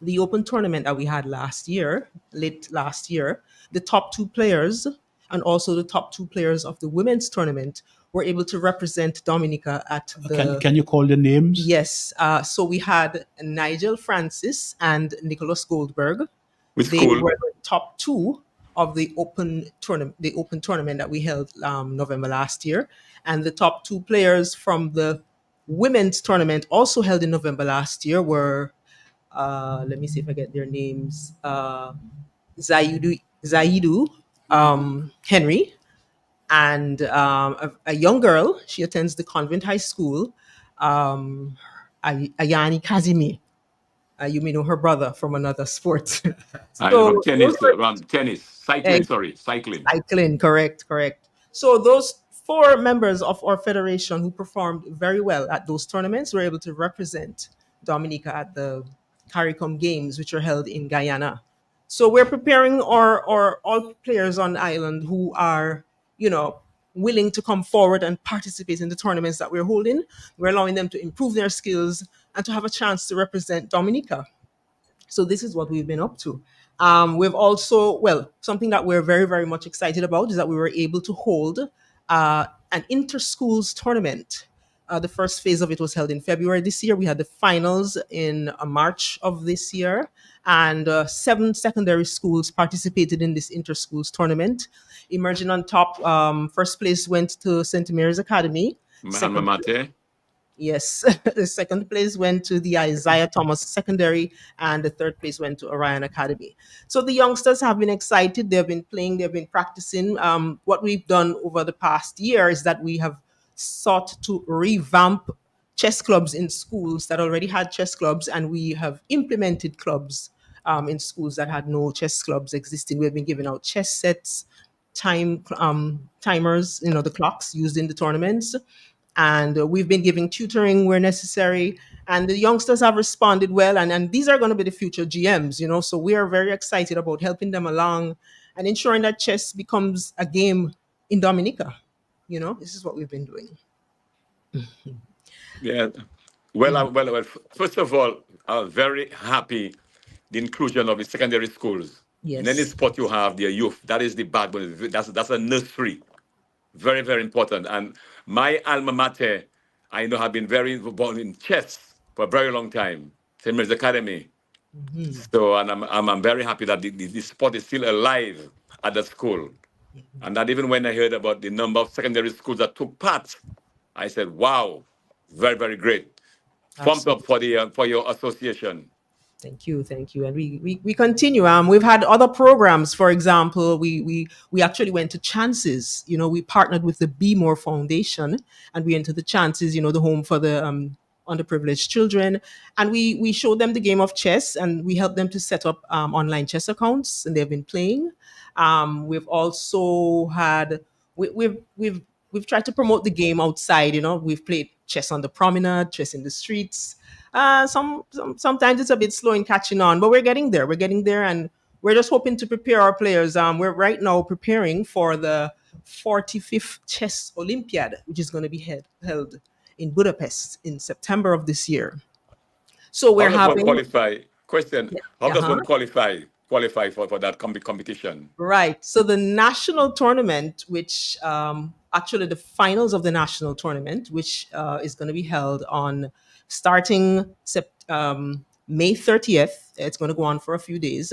the open tournament that we had late last year, the top two players and also the top two players of the women's tournament were able to represent Dominica at the. Can you call the names? Yes. So we had Nigel Francis and Nicholas Goldberg. Which They school? were the top two of the open tournament that we held November last year, and the top two players from the women's tournament also held in November last year were let me see if I get their names. Zaidu Henry and a young girl. She attends the convent high school. Ayani Kazimi. You may know her brother from another sport. I So from tennis, those were cycling. Sorry, cycling. cycling, correct. So those four members of our federation who performed very well at those tournaments were able to represent Dominica at the CARICOM Games, which are held in Guyana. So we're preparing our all players on the island who are, willing to come forward and participate in the tournaments that we're holding. We're allowing them to improve their skills and to have a chance to represent Dominica. So this is what we've been up to. We've also, something that we're very, very much excited about is that we were able to hold an inter-schools tournament. The first phase of it was held in February this year. We had the finals in March of this year, and 7 secondary schools participated in this inter-schools tournament. Emerging on top, first place went to St. Mary's Academy. Alma Mater. Yes, the second place went to the Isaiah Thomas Secondary, and the third place went to Orion Academy. So the youngsters have been excited. They've been playing, they've been practicing. What we've done over the past year is that we have sought to revamp chess clubs in schools that already had chess clubs, and we have implemented clubs in schools that had no chess clubs existing. We've been giving out chess sets, timers, the clocks used in the tournaments, and we've been giving tutoring where necessary, and the youngsters have responded well, and these are going to be the future GMs. So we are very excited about helping them along and ensuring that chess becomes a game in Dominica. This is what we've been doing. Yeah. Well. First of all, I'm very happy the inclusion of the secondary schools. In any Yes. sport you have, their youth, that is the backbone. That's a nursery. Very, very important. And my alma mater, I know, have been very involved in chess for a very long time. St. Mary's Academy. So, and I'm very happy that the sport is still alive at the school. And that even when I heard about the number of secondary schools that took part, I said, wow, very, very great. Thumbs up for your association. Thank you, and we continue. We've had other programs. For example, we actually went to Chances. We partnered with the Be More Foundation, and we went to the Chances. The home for the underprivileged children, and we showed them the game of chess, and we helped them to set up online chess accounts, and they've been playing. We've also had we've tried to promote the game outside. We've played chess on the promenade, chess in the streets. Sometimes it's a bit slow in catching on, but we're getting there. And we're just hoping to prepare our players. We're right now preparing for the 45th Chess Olympiad, which is going to be held in Budapest in September of this year. So we're How does one having qualify? Question: How does uh-huh. one qualify for that competition? Right. So the national tournament, which actually the finals of the national tournament, which is going to be held on starting May 30th. It's going to go on for a few days.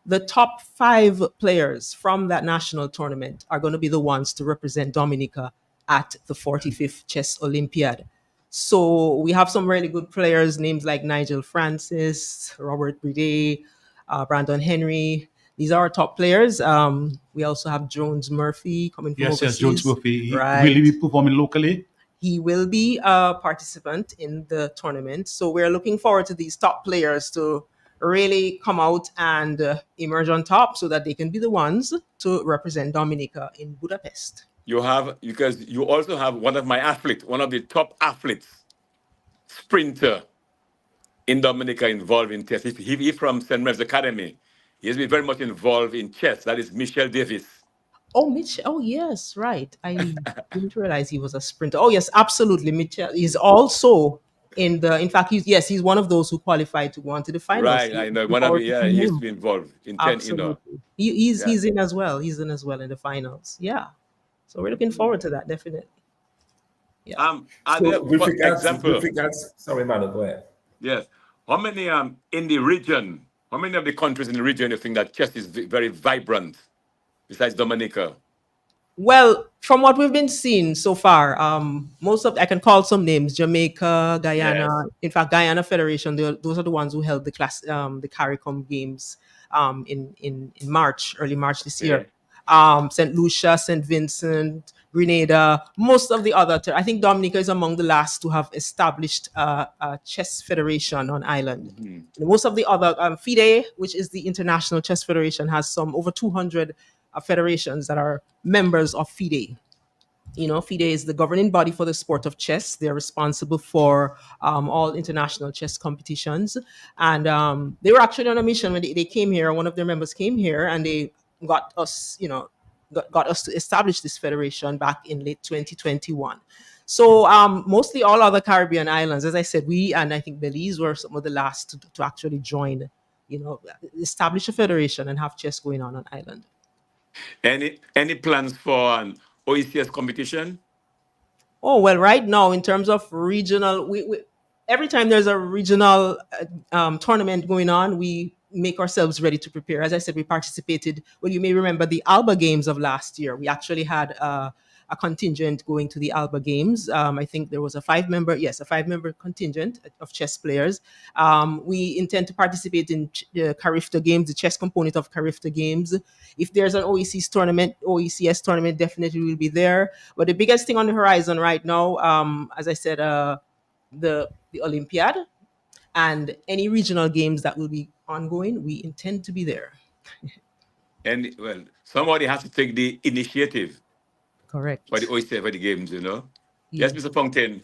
the top 5 players from that national tournament are going to be the ones to represent Dominica at the 45th Chess Olympiad. So we have some really good players, names like Nigel Francis, Robert Bride, Brandon Henry. These are our top players. We also have Jones Murphy coming from Yes, overseas. Jones Murphy. Right. Will he be performing locally? He will be a participant in the tournament. So we're looking forward to these top players to really come out and emerge on top so that they can be the ones to represent Dominica in Budapest. You have, because you also have one of my athletes, one of the top athletes, sprinter in Dominica involved in chess. He's from St. Mary's Academy. He has been very much involved in chess. That is Michel Davis. Oh, Mitch. Oh, yes, right. I didn't realize he was a sprinter. Oh, yes, absolutely. Mitchell is also in fact, he's one of those who qualified to go on to the finals. Right, I know. One of yeah, he used to be involved in 10, Absolutely. He's in as well. He's in as well in the finals. Yeah. So we're looking forward to that, definitely. Yeah. Are So there, with for regards, example, sorry, Manu, go ahead. yes, how many in the region, how many of the countries in the region you think that chess is very vibrant besides Dominica? Well, from what we've been seeing so far, most of I can call some names: Jamaica, Guyana. Yes. In fact, Guyana Federation. Those are the ones who held the CARICOM games in March, early March this year. St. Lucia, St. Vincent, Grenada. Most of the other, I think Dominica is among the last to have established a chess federation on island. Most of the other, FIDE, which is the International Chess Federation, has some over 200 federations that are members of FIDE. You know, FIDE is the governing body for the sport of chess. They're responsible for all international chess competitions. And they were actually on a mission when they came here. One of their members came here and they got us, got us to establish this federation back in late 2021. So mostly all other Caribbean islands, as I said, we and I think Belize were some of the last to actually join, establish a federation and have chess going on island. Any plans for an OECS competition? Oh, well, right now, in terms of regional, we every time there's a regional tournament going on, we make ourselves ready to prepare. As I said, we participated. Well, you may remember the Alba Games of last year. We actually had a contingent going to the Alba Games. I think there was a five-member contingent of chess players. We intend to participate in the Carifta Games, the chess component of Carifta Games. If there's an OECS tournament, definitely will be there. But the biggest thing on the horizon right now, as I said, the Olympiad and any regional games that will be ongoing, we intend to be there. And well, somebody has to take the initiative. Correct. For the OECS, for the games, Yes, Mr. Fontaine.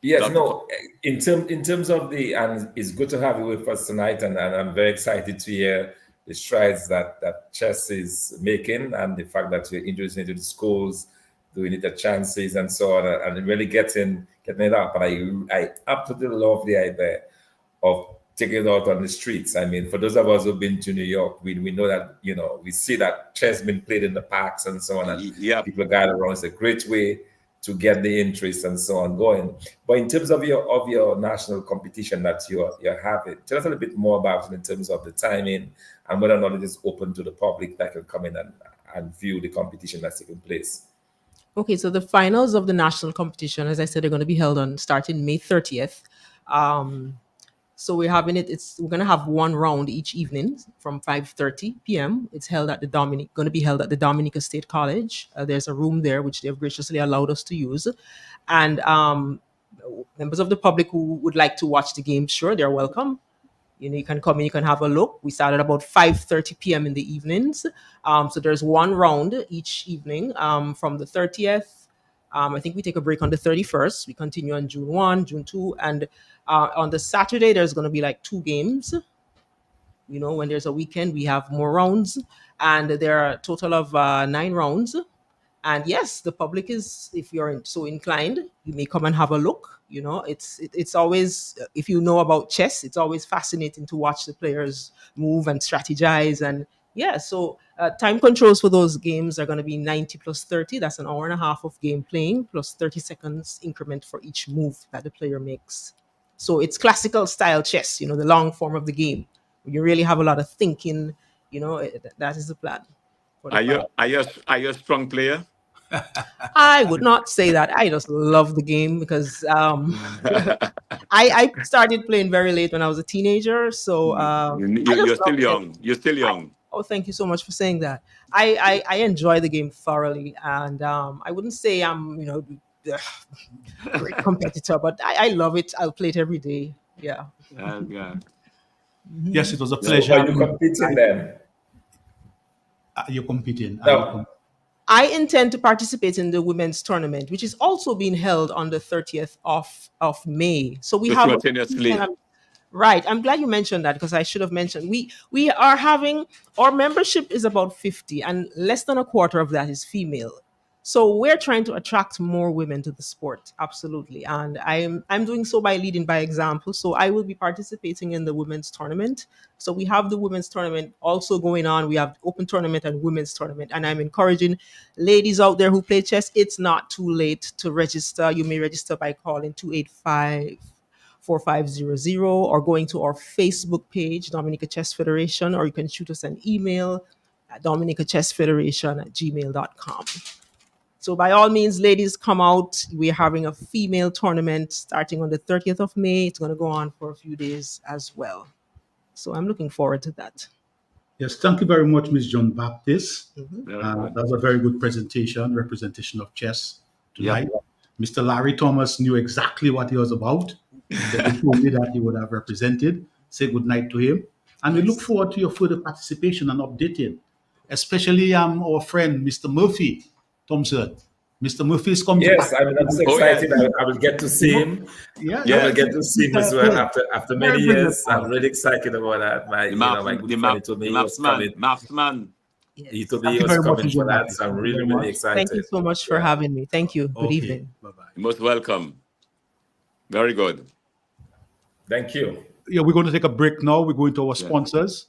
Yes, no. In terms of and it's good to have you with us tonight, and I'm very excited to hear the strides that chess is making, and the fact that you're introducing it to the schools, doing it at chances and so on, and really getting it up. And I absolutely love the idea of taking it out on the streets. I mean, for those of us who've been to New York, we know that, we see that chess been played in the parks and so on, and people gather around. It's a great way to get the interest and so on going. But in terms of your national competition that you're having, tell us a little bit more about it in terms of the timing and whether or not it is open to the public that can come in and view the competition that's taking place. Okay, so the finals of the national competition, as I said, are going to be held starting May 30th. So we're having we're going to have one round each evening from 5:30 p.m. It's going to be held at the Dominica State College. There's a room there which they've graciously allowed us to use. And members of the public who would like to watch the game, sure, they're welcome. You can come and you can have a look. We start at about 5:30 p.m. in the evenings. So there's one round each evening from the 30th. I think we take a break on the 31st. We continue on June 1, June 2, and on the Saturday, there's going to be like 2 games. When there's a weekend, we have more rounds, and there are a total of 9 rounds. And yes, the public is, if you're so inclined, you may come and have a look. It's always, if you know about chess, it's always fascinating to watch the players move and strategize. And yeah, so time controls for those games are going to be 90 plus 30. That's an hour and a half of game playing plus 30 seconds increment for each move that the player makes. So it's classical style chess, the long form of the game. You really have a lot of thinking, that is the plan. for the Are you final. are you a strong player? I would not say that. I just love the game because I started playing very late when I was a teenager. So I just You're love still it. young. You're still young. Oh, thank you so much for saying that. I enjoy the game thoroughly, and I wouldn't say I'm a great competitor, but I love it. I'll play it every day. Yeah. Yeah. Yes, it was a So pleasure. are you competing then? You're competing. No. I intend to participate in the women's tournament, which is also being held on the 30th of May. So we So have simultaneously. right. I'm glad you mentioned that because I should have mentioned we are having our membership is about 50 and less than a quarter of that is female. So we're trying to attract more women to the sport, absolutely. And I'm doing so by leading by example. So I will be participating in the women's tournament. So we have the women's tournament also going on. We have the open tournament and women's tournament. And I'm encouraging ladies out there who play chess, it's not too late to register. You may register by calling 285-4500 or going to our Facebook page, Dominica Chess Federation, or you can shoot us an email at dominicachessfederation@gmail.com. So by all means, ladies, come out. We're having a female tournament starting on the 30th of May. It's going to go on for a few days as well. So I'm looking forward to that. Yes, thank you very much, Ms. John Baptist. Very That good. was a very good representation of chess tonight. Mr. Larry Thomas knew exactly what he was about. He told me that he would have represented. Say good night to him. And we look forward to your further participation and updating, especially our friend, Mr. Murphy Thompson. Mr. Murphy is coming Yes, to I'm so Oh, excited. yes. I will get to see him. Yeah, I will get to see him as well Yeah. after Very many brilliant. years. I'm really excited about that. My good friend told me he was coming. Mathsman. He told me Thank he you was very much, coming for Mr. that. Baptist. So I'm Thank you really, very really much. excited. Thank you so much for Yeah. having me. Thank you. Good Okay. evening. Bye-bye. You're most welcome. Very good. Thank you. Yeah, we're going to take a break now. We're going to our sponsors.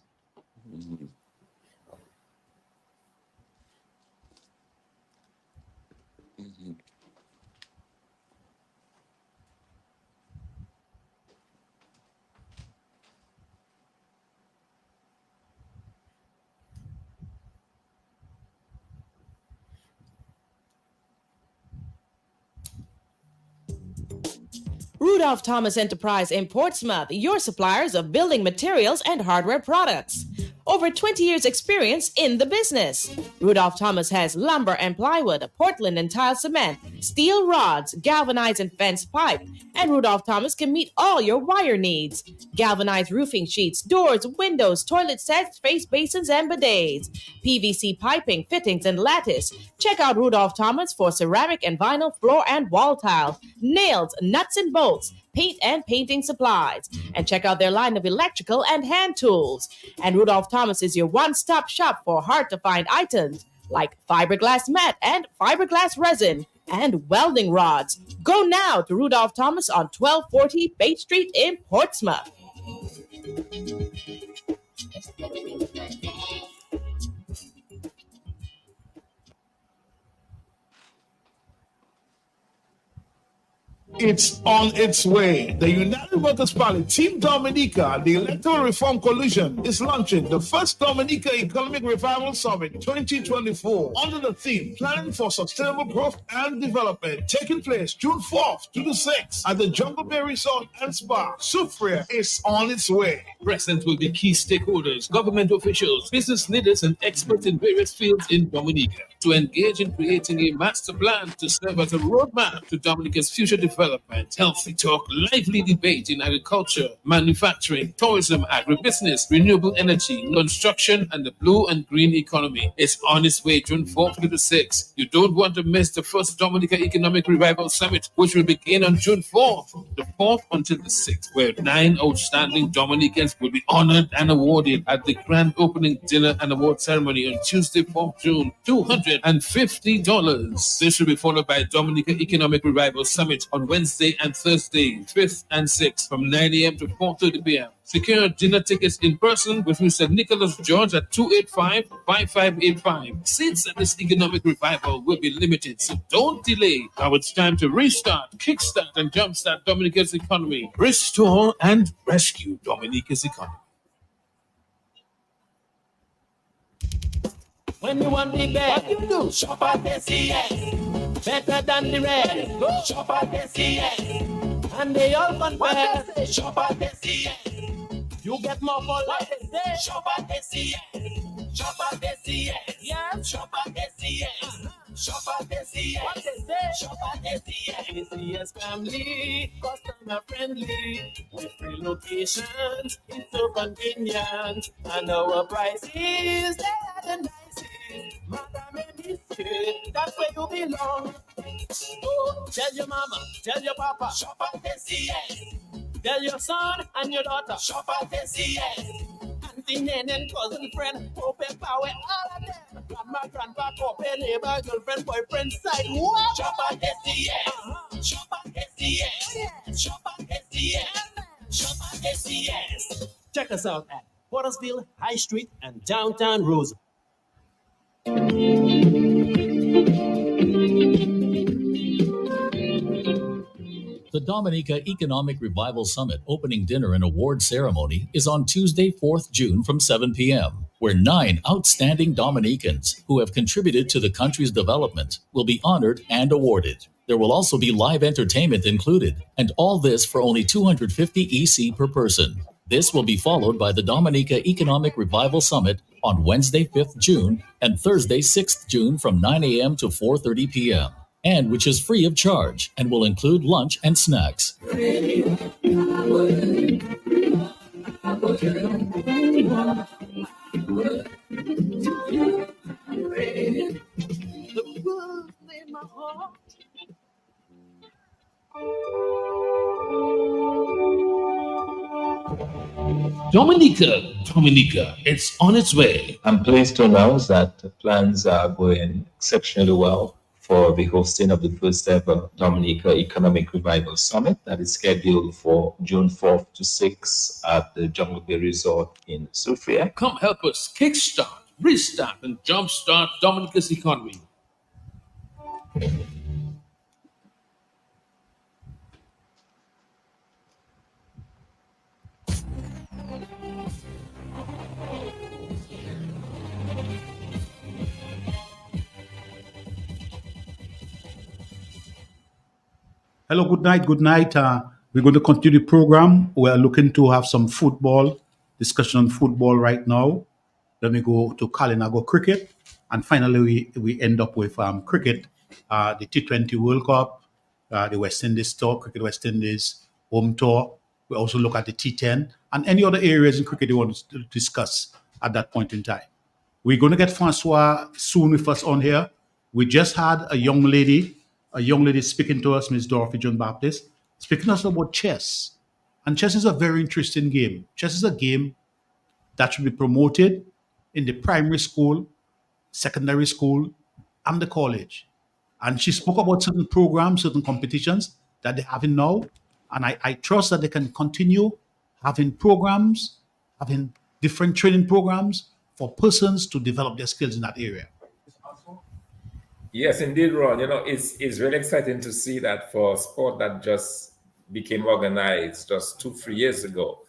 Rudolph Thomas Enterprise in Portsmouth, your suppliers of building materials and hardware products. Over 20 years experience in the business. Rudolph Thomas has lumber and plywood, Portland and tile cement, steel rods, galvanized and fenced pipe, and Rudolph Thomas can meet all your wire needs. Galvanized roofing sheets, doors, windows, toilet sets, face basins, and bidets. PVC piping, fittings, and lattice. Check out Rudolph Thomas for ceramic and vinyl floor and wall tiles, nails, nuts and bolts, paint and painting supplies. And check out their line of electrical and hand tools. And Rudolph Thomas is your one-stop shop for hard-to-find items like fiberglass mat and fiberglass resin and welding rods. Go now to Rudolph Thomas on 1240 Bay Street in Portsmouth. It's on its way. The United Workers' Party, Team Dominica, the Electoral Reform Coalition, is launching the first Dominica Economic Revival Summit 2024 under the theme Planning for Sustainable Growth and Development, taking place June 4th to the 6th at the Jungle Bay Resort and Spa. Sufria is on its way. Present will be key stakeholders, government officials, business leaders, and experts in various fields in Dominica to engage in creating a master plan to serve as a roadmap to Dominica's future development. Healthy talk, lively debate in agriculture, manufacturing, tourism, agribusiness, renewable energy, construction, and the blue and green economy. It's on its way June 4th to the 6th. You don't want to miss the first Dominica Economic Revival Summit, which will begin on June 4th, the 4th until the 6th, where 9 outstanding Dominicans will be honored and awarded at the grand opening dinner and award ceremony on Tuesday, 4th June. $250. This will be followed by Dominica Economic Revival Summit on Wednesday and Thursday, 5th and 6th, from 9 a.m. to 4:30 p.m. Secure dinner tickets in person with Mr. Nicholas George at 285-5585. Seats at this economic revival will be limited, so don't delay. Now it's time to restart, kickstart, and jumpstart Dominica's economy. Restore and rescue Dominica's economy. When you want the best, what you do? Shop at SCS. Better than the rest. Go shop at SCS. And they all compare. Shop at SCS. You get more for less. Shop at SCS. Shop at SCS. Yeah. Shop at SCS. Shop at SCS. What they say? Shop at SCS. SCS family, customer friendly. With free locations, it's so convenient. And our prices, they are the nicest. Madam and Miss, that's where you belong. Oh, tell your mama, tell your papa, shop at SCS. Tell your son and your daughter, shop at SCS. Auntie, nene, and cousin, friend, open power, all of them. Grandma, grandpa, couple, neighbor, girlfriend, boyfriend, side, what? Shop at SCS. Shop at SCS. Shop at SCS. Shop at SCS. Check us out at Pottersville, High Street, and Downtown Rosa. The Dominica Economic Revival Summit opening dinner and award ceremony is on Tuesday, 4th June from 7 p.m., where 9 outstanding Dominicans who have contributed to the country's development will be honored and awarded. There will also be live entertainment included, and all this for only $250 EC per person. This will be followed by the Dominica Economic Revival Summit on Wednesday, 5th June and Thursday, 6th June from 9 a.m. to 4:30 p.m., and which is free of charge and will include lunch and snacks. Dominica, it's on its way. I'm pleased to announce that plans are going exceptionally well for the hosting of the first ever Dominica Economic Revival Summit that is scheduled for June 4th to 6th at the Jungle Bay Resort in Soufriere. Come help us kickstart, restart, and jumpstart Dominica's economy. Hello, good night, good night. We're going to continue the program. We're looking to have some football, discussion on football right now. Then we go to Kalinago cricket. And finally, we end up with cricket, the T20 World Cup, the West Indies tour, Cricket West Indies home tour. We also look at the T10 and any other areas in cricket you want to discuss at that point in time. We're going to get Francois soon with us on here. We just had a young lady speaking to us, Ms. Dorothy John Baptist, speaking to us about chess. And chess is a very interesting game. Chess is a game that should be promoted in the primary school, secondary school, and the college. And she spoke about certain programs, certain competitions that they're having now. And I trust that they can continue having programs, having different training programs for persons to develop their skills in that area. Yes, indeed, Ron. You know, it's really exciting to see that for a sport that just became organized just 2-3 years ago.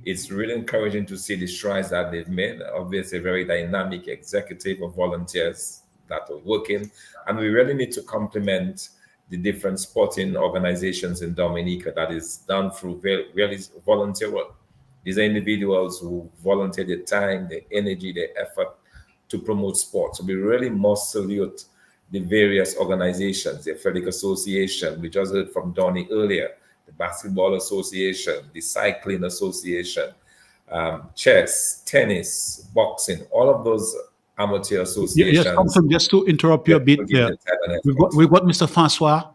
It's really encouraging to see the strides that they've made. Obviously, a very dynamic executive of volunteers that are working. And we really need to compliment the different sporting organizations in Dominica that is done through really volunteer work. These are individuals who volunteer their time, their energy, their effort to promote sport. So we really must salute the various organizations, the Athletic Association, we just heard from Donnie earlier, the Basketball Association, the Cycling Association, chess, tennis, boxing, all of those amateur associations. Yes, Thompson, just to interrupt you a bit there. We've got Mr. Francois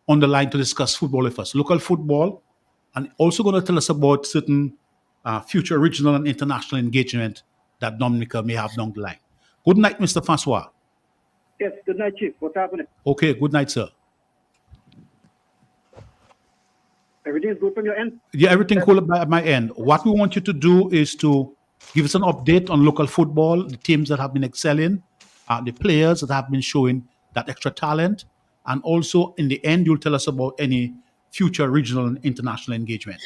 on the line to discuss football with us, local football, and also going to tell us about certain future regional and international engagement that Dominica may have down the line. Good night, Mr. Francois. Yes, good night, Chief. What's happening? Okay, good night, sir. Everything's good from your end? Yeah, everything cool at my end. What we want you to do is to give us an update on local football, the teams that have been excelling, the players that have been showing that extra talent, and also in the end, you'll tell us about any future regional and international engagement.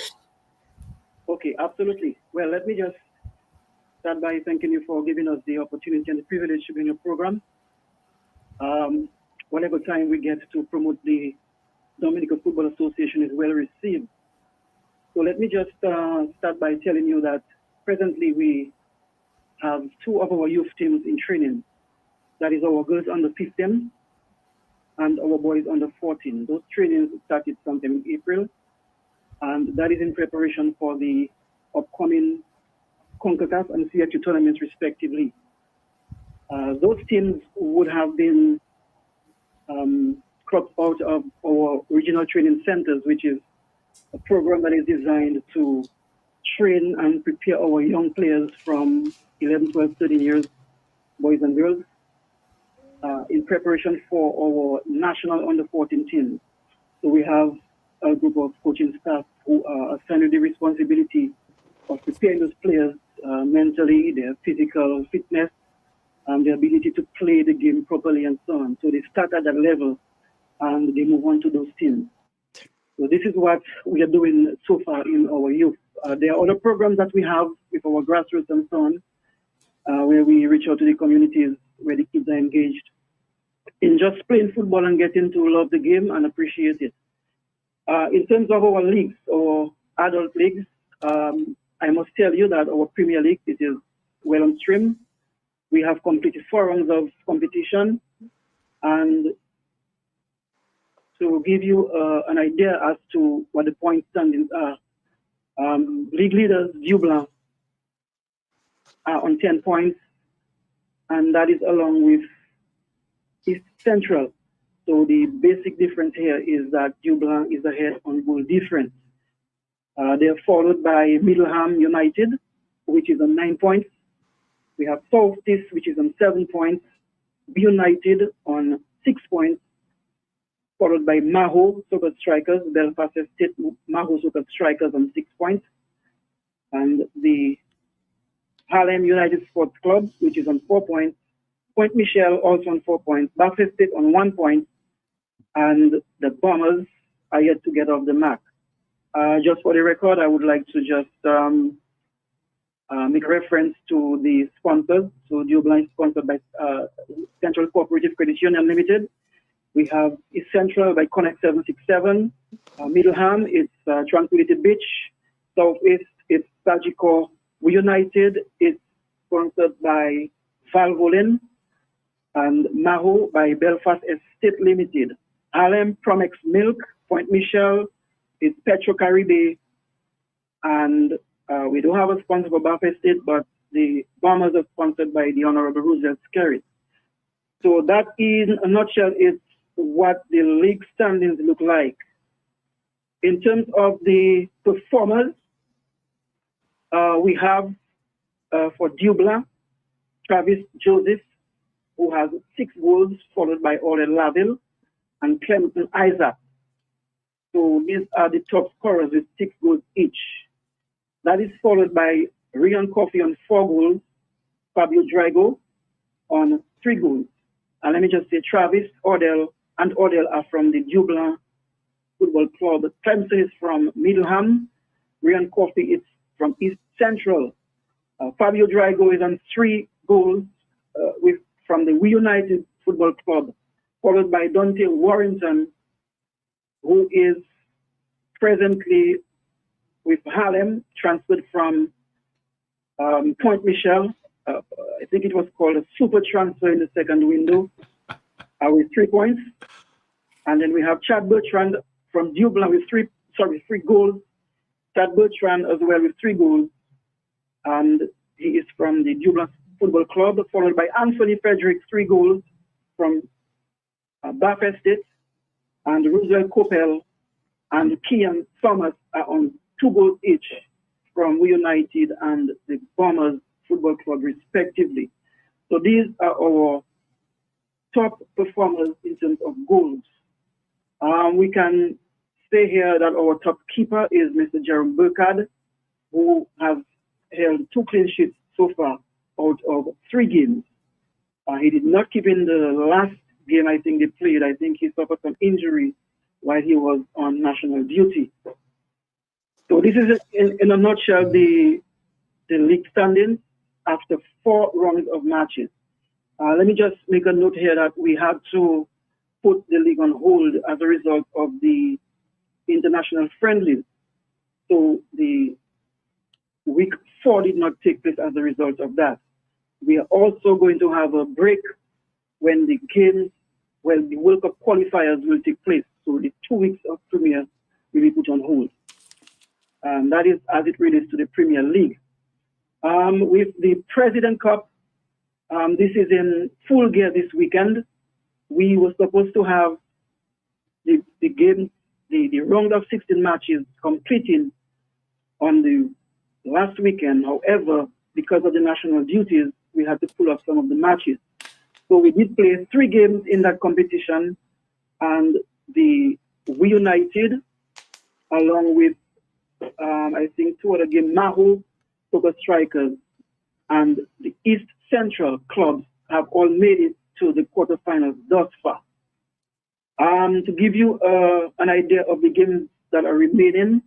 Okay, absolutely. Well, let me just start by thanking you for giving us the opportunity and the privilege to be in your program. Whatever time we get to promote the Dominica Football Association is well received. So let me just start by telling you that presently we have two of our youth teams in training. That is our girls under 15 and our boys under 14. Those trainings started sometime in April, and that is in preparation for the upcoming CONCACAF and CFU tournaments respectively. Those teams would have been cropped out of our regional training centers, which is a program that is designed to train and prepare our young players from 11, 12, 13 years, boys and girls, in preparation for our national under 14 teams. So we have a group of coaching staff who are assigned with the responsibility of preparing those players mentally, their physical fitness, and the ability to play the game properly and so on. So they start at that level and they move on to those teams. So this is what we are doing so far in our youth. There are other programs that we have with our grassroots and so on, where we reach out to the communities where the kids are engaged in just playing football and getting to love the game and appreciate it. In terms of our leagues or adult leagues, I must tell you that our Premier League, it is well on stream. We have completed 4 rounds of competition, and to give you an idea as to what the point standings are, league leaders, Dublin, are on 10 points, and that is along with East Central. So the basic difference here is that Dublin is ahead on goal difference. They are followed by Middleham United, which is on 9 points. We have South East, which is on 7 points. United on 6 points, followed by Maho Soccer Strikers, Belfast State Maho Soccer Strikers on 6 points. And the Harlem United Sports Club, which is on 4 points. Point Michel also on 4 points. Belfast State on 1 point. And the Bombers are yet to get off the mark. Just for the record, I would like to just make reference to the sponsors. So Dublin is sponsored by Central Cooperative Credit Union Limited. We have East Central by Connect 767. Middleham, it's Tranquility Beach. Southeast, it's Sagicor United. It's sponsored by Valvoline. And Maho by Belfast Estate Limited. Harlem, Promex Milk, Point Michel, it's Petro Caribe, and we don't have a sponsor for Belfast State, but the Bombers are sponsored by the Honorable Roosevelt Skerrit. So that, in a nutshell, is what the league standings look like. In terms of the performers, we have for Dublin, Travis Joseph, who has 6 goals, followed by Ole Laville and Clemson Isaac. So these are the top scorers with 6 goals each. That is followed by Rian Coffey on 4 goals, Fabio Drago on 3 goals. And let me just say, Travis, Odell, and Odell are from the Dublin Football Club. Clemson is from Middleham. Rian Coffey is from East Central. Fabio Drago is on 3 goals from the We United Football Club, followed by Dante Warrington, who is presently with Harlem, transferred from Point Michel. I think it was called a super transfer in the second window, with 3 points. And then we have Chad Bertrand from Dublin with 3 goals. Chad Bertrand as well with 3 goals. And he is from the Dublin Football Club, followed by Anthony Frederick, 3 goals from Belfast State, and Roosevelt Coppell and Kian Thomas are on 2 goals each from We United and the Bombers Football Club, respectively. So these are our top performers in terms of goals. We can say here that our top keeper is Mr. Jerome Burkhardt, who has held 2 clean sheets so far out of 3 games. He did not keep in the last game I think they played. I think he suffered some injury while he was on national duty. So this is, in a nutshell, the league standings. after 4 rounds of matches. Let me just make a note here that we had to put the league on hold as a result of the international friendlies. So the week 4 did not take place as a result of that. We are also going to have a break when the World Cup qualifiers will take place. So the 2 weeks of Premier will be put on hold. That is as it relates to the Premier League. With the President Cup, this is in full gear this weekend. We were supposed to have the game, the round of 16 matches completing on the last weekend. However, because of the national duties, we had to pull off some of the matches. So we did play 3 games in that competition, and we United, along with I think 2 other games, Maho, Super Strikers, and the East Central clubs have all made it to the quarterfinals thus far. To give you an idea of the games that are remaining,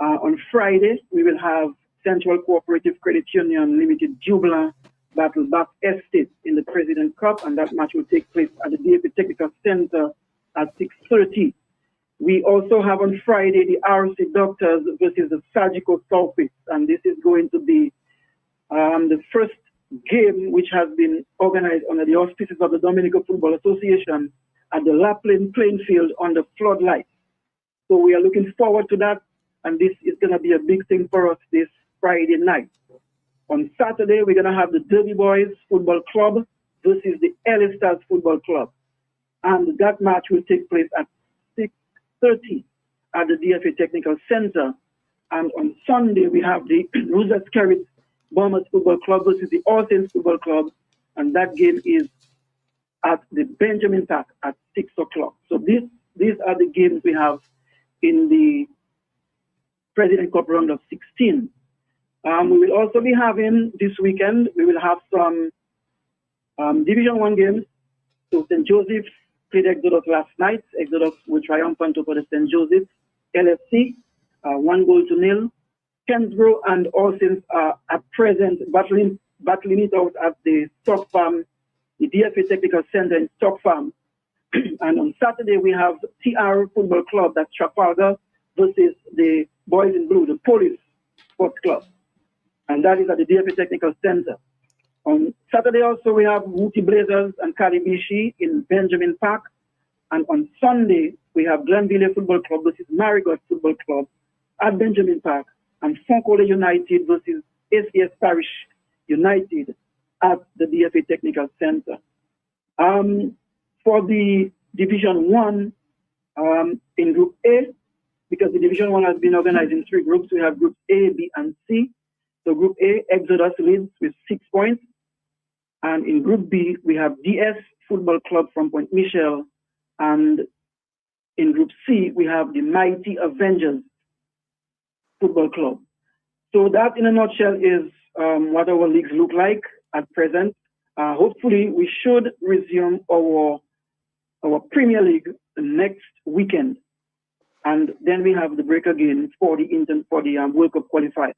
on Friday we will have Central Cooperative Credit Union Limited Jubilant battle Bath Estate in the President Cup, and that match will take place at the DFA Technical Center at 6:30. We also have on Friday the RC Doctors versus the Surgical Sulfates, and this is going to be the first game which has been organized under the auspices of the Dominica Football Association at the Lapland playing field under floodlights. So we are looking forward to that, and this is going to be a big thing for us this Friday night. On Saturday, we're going to have the Derby Boys Football Club versus the LA Stars Football Club, and that match will take place at 6:30 at the DFA Technical Center. And on Sunday, we have the Rosas Carrot Bombers Football Club versus the All Saints Football Club, and that game is at the Benjamin Park at 6 o'clock. So these are the games we have in the President Cup round of 16. We will also be having this weekend, we will have some Division 1 games. So St. Joseph's played Exodus last night. Exodus were triumphant over the St. Joseph's LFC, 1-0. Kensborough and All Saints are at present battling it out at the Stock Farm, the DFA Technical Center in Stock Farm. And on Saturday, we have TR Football Club, that's Trafalgar, versus the Boys in Blue, the Police Sports Club. And that is at the DFA Technical Center. On Saturday also, we have Wooty Blazers and Karibishi in Benjamin Park. And on Sunday, we have Glenville Football Club versus Marigot Football Club at Benjamin Park, and Fonkola United versus ACS Parish United at the DFA Technical Center. For the Division 1, in Group A, because the Division 1 has been organized in 3 groups, we have Groups A, B, and C. So Group A, Exodus leads with 6 points. And in Group B, we have DS Football Club from Point Michel. And in Group C, we have the Mighty Avengers Football Club. So that, in a nutshell, is what our leagues look like at present. Hopefully, we should resume our Premier League next weekend, and then we have the break again for the World Cup qualifiers.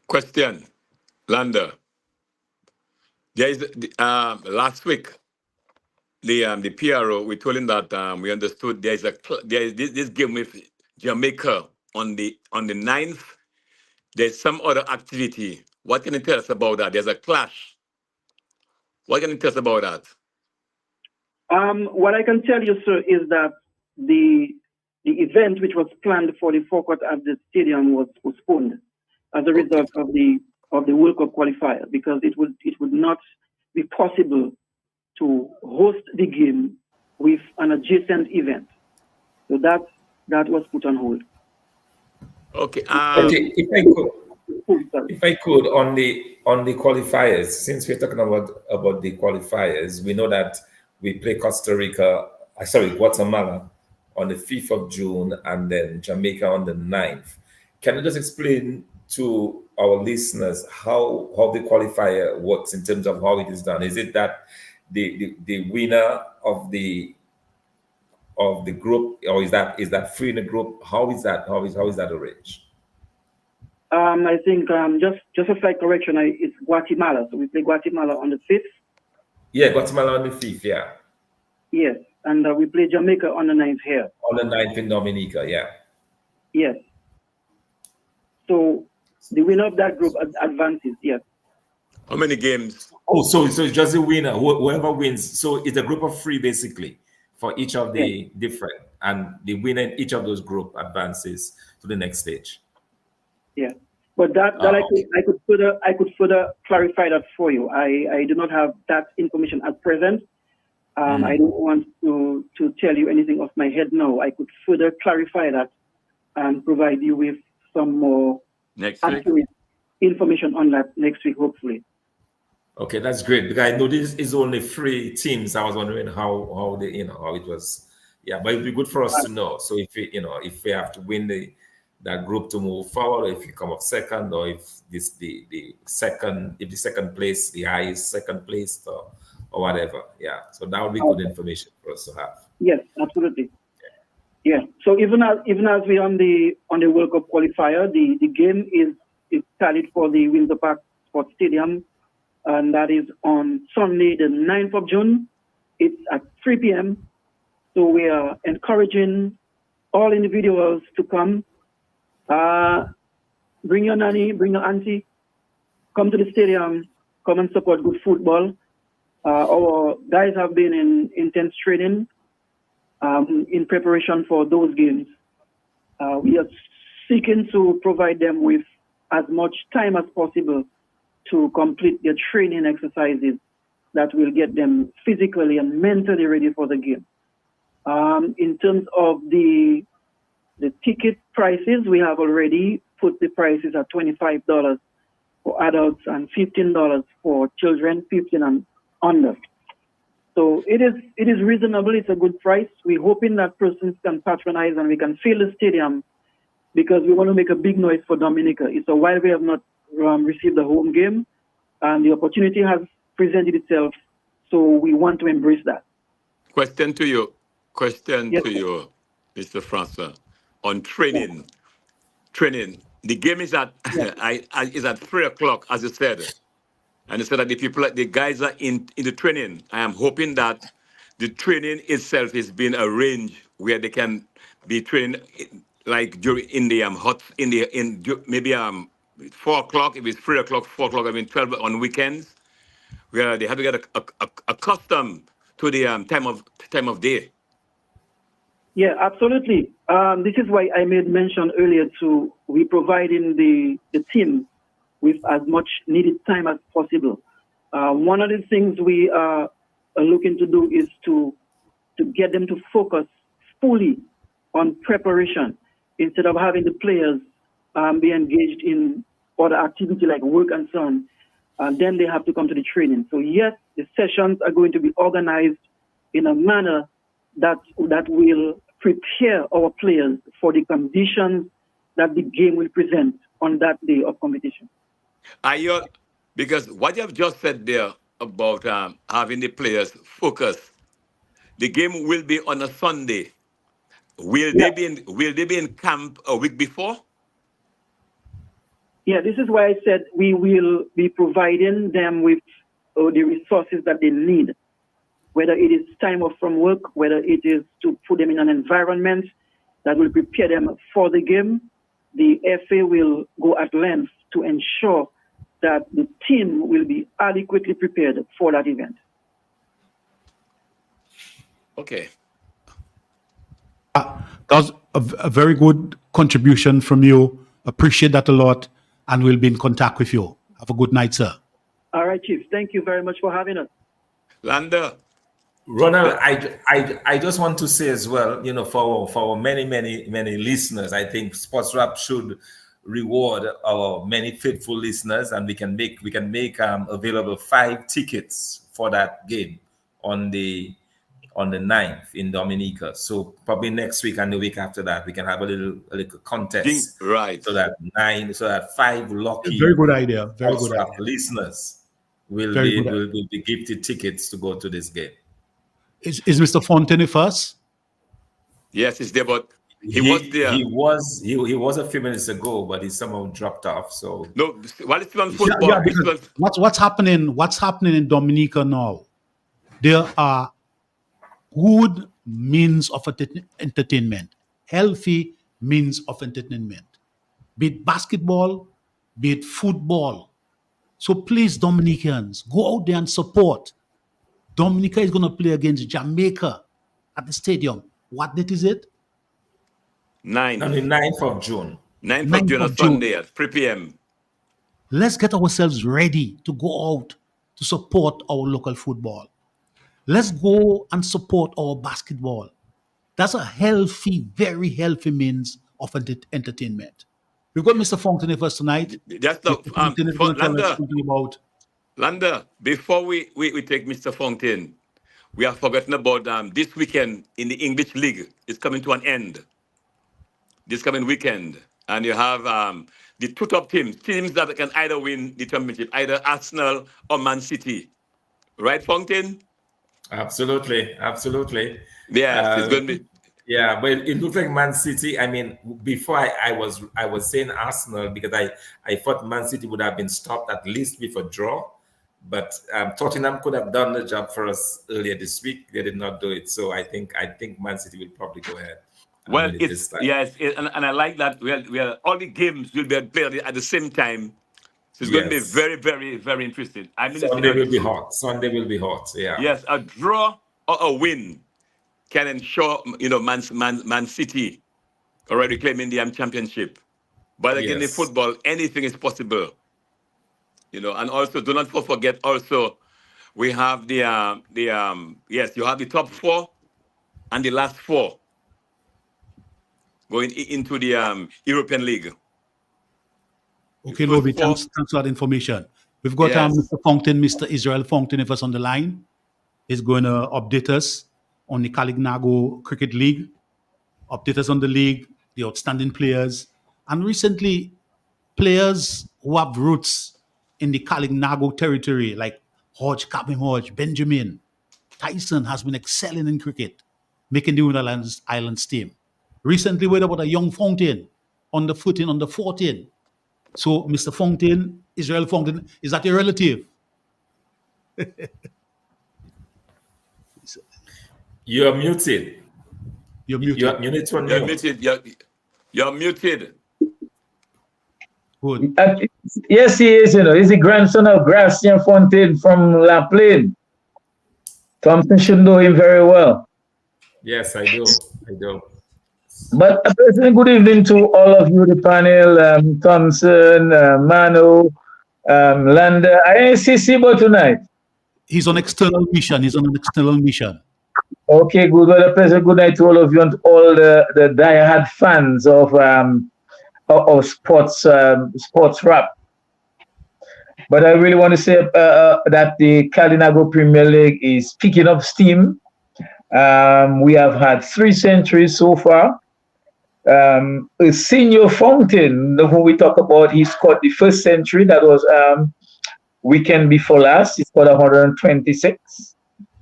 Question, Landa. There is last week the PRO, we told him that we understood there is this game with Jamaica on the 9th. There's some other activity. What can you tell us about that? There's a clash. What can you tell us about that? What I can tell you, sir, is that the event which was planned for the forecourt at the stadium was postponed as a result of the World Cup qualifier, because it would not be possible to host the game with an adjacent event. So that was put on hold. Okay. Okay. If I could on the qualifiers, since we're talking about the qualifiers, we know that we play Guatemala on the 5th of June and then Jamaica on the 9th. Can you just explain to our listeners how the qualifier works in terms of how it is done? Is it that the winner of the group, or is that free in the group? How is that arranged? I think just a slight correction. It's Guatemala. So we play Guatemala on the 5th. Yeah, Guatemala on the 5th, yeah. Yes. And we play Jamaica on the 9th here. On the 9th in Dominica, yeah. Yes. So the winner of that group advances, yes. How many games? Oh, so it's just the winner, whoever wins. So it's a group of 3 basically for each of the different, and the winner in each of those group advances to the next stage. Yeah, but that I could further clarify that for you. I do not have that information at present. I don't want to tell you anything off my head now. I could further clarify that and provide you with some more accurate information on that next week, hopefully. Okay, that's great, because I know this is only 3 teams. I was wondering how they, how it was. Yeah, but it'd be good for us to know. So if if we have to win that group to move forward, or if you come up second, or if the second place, the highest second place, or whatever. Yeah, so that would be good information for us to have. Yes, absolutely. Yeah. So even as we're on the World Cup qualifier, the game is tallied for the Windsor Park Sports Stadium, and that is on Sunday, the 9th of June. It's at 3 p.m. So we are encouraging all individuals to come. Bring your nanny, bring your auntie, come to the stadium, come and support good football. Our guys have been in intense training in preparation for those games. We are seeking to provide them with as much time as possible to complete their training exercises that will get them physically and mentally ready for the game. In terms of the ticket prices, we have already put the prices at $25 for adults and $15 for children 15 and under. So it is reasonable. It's a good price. We're hoping that persons can patronize and we can fill the stadium, because we want to make a big noise for Dominica. It's a while we have not received a home game, and the opportunity has presented itself. So we want to embrace that. Question to you, Mr. Francois, on training. Training. The game is at is at 3 o'clock, as you said. And you said that the guys are in the training. I am hoping that the training itself is being arranged where they can be training like during maybe 4 o'clock, if it's 3 o'clock, 4 o'clock, 12 on weekends, where they have to get accustomed to the time of day. Yeah, absolutely. This is why I made mention earlier to we providing the team with as much needed time as possible. One of the things we are looking to do is to get them to focus fully on preparation instead of having the players be engaged in other activity like work and so on. And then they have to come to the training. So yes, the sessions are going to be organized in a manner that will prepare our players for the conditions that the game will present on that day of competition. Because what you have just said there about having the players focus, the game will be on a Sunday. Will they be in camp a week before? Yeah, this is why I said we will be providing them with the resources that they need, whether it is time off from work, whether it is to put them in an environment that will prepare them for the game. The FA will go at length to ensure that the team will be adequately prepared for that event. Okay. That was a very good contribution from you. Appreciate that a lot, and we'll be in contact with you. Have a good night, sir. All right, Chief. Thank you very much for having us. Landa. Ronald, I just want to say as well, for our many listeners, I think Sports Wrap should reward our many faithful listeners, and we can make available 5 tickets for that game on the 9th in Dominica. So probably next week and the week after that, we can have a little contest. Right. So that 5 lucky very good idea. Very good idea. Listeners will be gifted tickets to go to this game. Is Mr. Fontaine with us? Yes, he's there, but He was there. He was a few minutes ago, but he somehow dropped off. So No, while it's on football, Yeah, because what's happening? What's happening in Dominica now? There are good means of entertainment, healthy means of entertainment, be it basketball, be it football. So please, Dominicans, go out there and support. Dominica is going to play against Jamaica at the stadium. What date is it? 9th. on the 9th of June. 9th of 9th June, of on June. Sunday at 3 p.m. Let's get ourselves ready to go out to support our local football. Let's go and support our basketball. That's a healthy, very healthy means of entertainment. We've got Mr. Fountain with us tonight. Just look, Mr. Fountain is going to tell us Landa, something about. Landa, before we take Mr. Fountain, we have forgotten about this weekend in the English League. It's coming to an end. This coming weekend. And you have the two top teams that can either win the championship, either Arsenal or Man City. Right, Fountain? Absolutely. Yes, it's going to be. Yeah, but it looks like Man City. I mean, before I was saying Arsenal because I thought Man City would have been stopped at least with a draw, but Tottenham could have done the job for us earlier this week. They did not do it, so I think Man City will probably go ahead. Well, and I like that. We are all the games will be played at the same time. So it's going to be very, very, very interesting. I mean, Sunday will be hot. Sunday will be hot. Yeah. Yes, a draw or a win can ensure Man City already claiming the championship. But again, in football, anything is possible. And also do not forget. Also, we have you have the top 4 and the last 4 going into the European League. Okay, Lobby, thanks for that information. We've got Mr. Fountain, Mr. Israel Fountain, with us on the line. He's going to update us on the Calignago Cricket League, update us on the league, the outstanding players, and recently players who have roots in the Calignago territory, like Captain Hodge, Benjamin, Tyson has been excelling in cricket, making the Winter Islands team. Recently, we heard about a young Fountain on the 14. So, Mr. Fountain, Israel Fountain, is that your relative? You're muted. You're muted. You need to unmute. You're muted. You're muted. Good. Yes, he is. He's the grandson of Gracien Fountain from La Plaine. Thompson should know him very well. Yes, I do. But a pleasant good evening to all of you, the panel, Thompson, Manu, Landa. I ain't see Sibo tonight. He's on external mission. Okay, good. Well, a pleasant good night to all of you and all the diehard fans of sports rap. But I really want to say that the Calignago Premier League is picking up steam. We have had 3 centuries so far. Senior Fountain, who we talk about, he scored the first century. That was weekend before last. He scored 126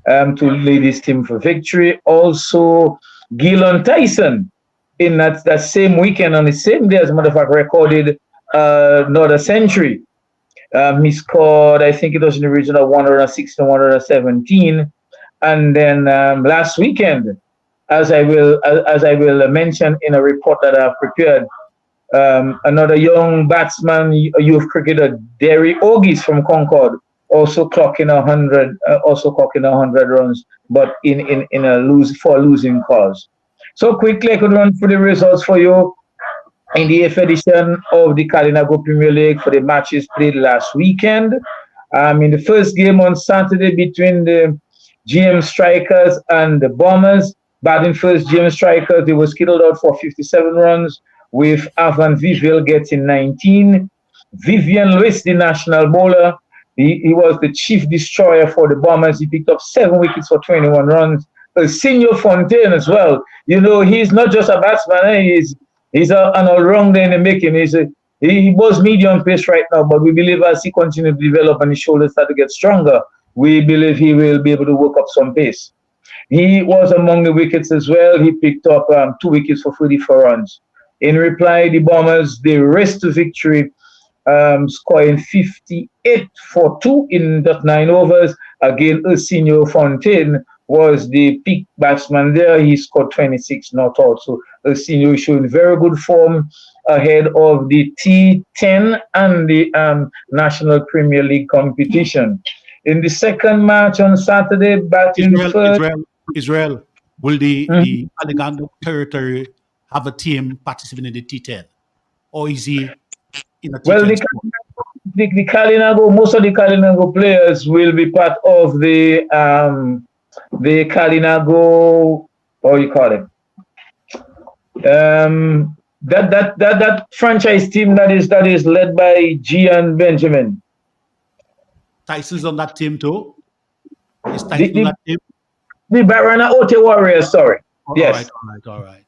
to lead his team for victory. Also, Gilon Tyson, in that same weekend, on the same day, as a matter of fact, recorded another century. He scored, I think it was in the region of 116, 117. And then last weekend, as I will mention in a report that I've prepared, another young batsman, youth cricketer, Derry Ogis from Concord, also clocking 100 runs, but in a losing cause. So quickly, I could run through the results for you in the 8th edition of the Calignago Premier League for the matches played last weekend. In the first game on Saturday between the GM Strikers and the Bombers, batting first GM Strikers, they were skittled out for 57 runs, with Avan Viville getting 19. Vivian Lewis, the national bowler, he was the chief destroyer for the Bombers. He picked up 7 wickets for 21 runs. Senior Fontaine as well. He's not just a batsman. He's an all-rounder in the making. He was medium pace right now, but we believe as he continues to develop and his shoulders start to get stronger, we believe he will be able to work up some pace. He was among the wickets as well. He picked up 2 wickets for 34 runs. In reply, the Bombers, they raced to victory, scoring 58 for 2 in that 9 overs. Again, Arsenio Fontaine was the peak batsman there. He scored 26 not out. So Arsenio showing very good form ahead of the T10 and the National Premier League competition. In the second match on Saturday, batting first. Israel, will the Alexander territory have a team participating in the T10? Or is he in a T10? Well, the Kalinago, most of the Kalinago players will be part of the Kalinago, what do you call it? That franchise team that is led by Gian Benjamin. Tyson's on that team too? Is Tyson on that team? The Barana Ote Warriors, sorry. Yes. All right.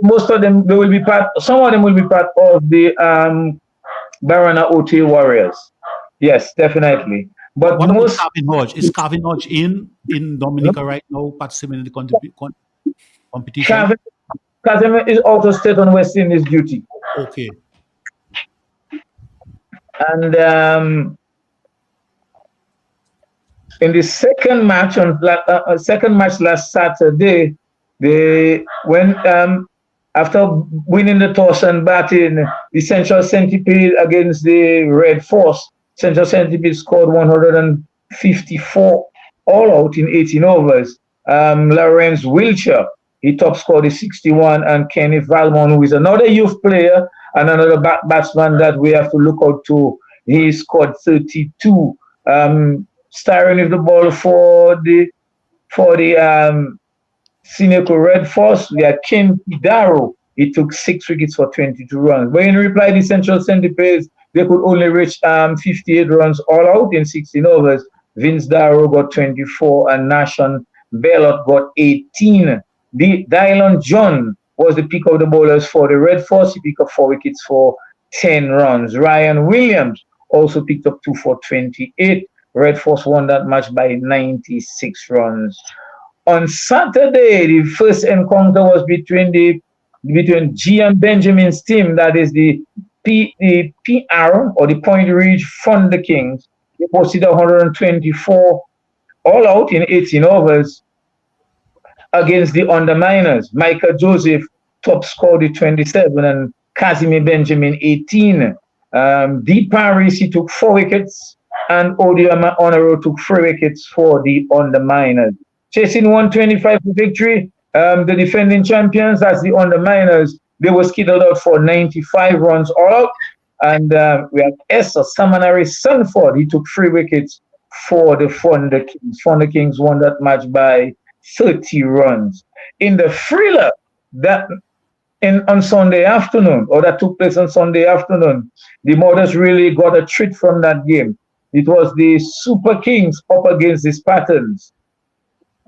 Most of them, they will be part, some of them will be part of the Barana Ote Warriors. Yes, definitely. But what most about Calvin Hodge? Is Calvin Hodge in Dominica right now participating in the competition? Calvin is out of state on West Indies duty. Okay. And in the second match last Saturday, they went after winning the toss and batting the Central Centipede against the Red Force. Central Centipede scored 154 all out in 18 overs. Lawrence Wiltshire, he top scored is 61, and Kenny Valmont, who is another youth player and another batsman that we have to look out to, he scored 32. Starring with the ball for the Seneca Red Force, we had Ken Pidaro. He took 6 wickets for 22 runs. But in reply, the Central Centipedes, they could only reach 58 runs all out in 16 overs. Vince Darrow got 24 and Nashon Bellot got 18. Dylan John was the pick of the bowlers for the Red Force. He picked up 4 wickets for 10 runs. Ryan Williams also picked up 2 for 28. Red Force won that match by 96 runs. On Saturday, the first encounter was between Gian Benjamin's team, that is the PR or the Point Ridge Thunder Kings. They posted 124 all out in 18 overs against the Underminers. Michael Joseph top scored the 27 and Casimir Benjamin 18. D. Paris, he took 4 wickets, and Odiama Honoro took 3 wickets for the Underminers. Chasing 125 for victory, the defending champions, that's the Underminers, they were skiddled out for 95 runs all out. And we have Esther Samanari Sanford, he took 3 wickets for the Thunder Kings. Thunder Kings won that match by 30 runs. In the thriller on Sunday afternoon, or that took place on Sunday afternoon, the Mothers really got a treat from that game. It was the Super Kings up against the Spartans.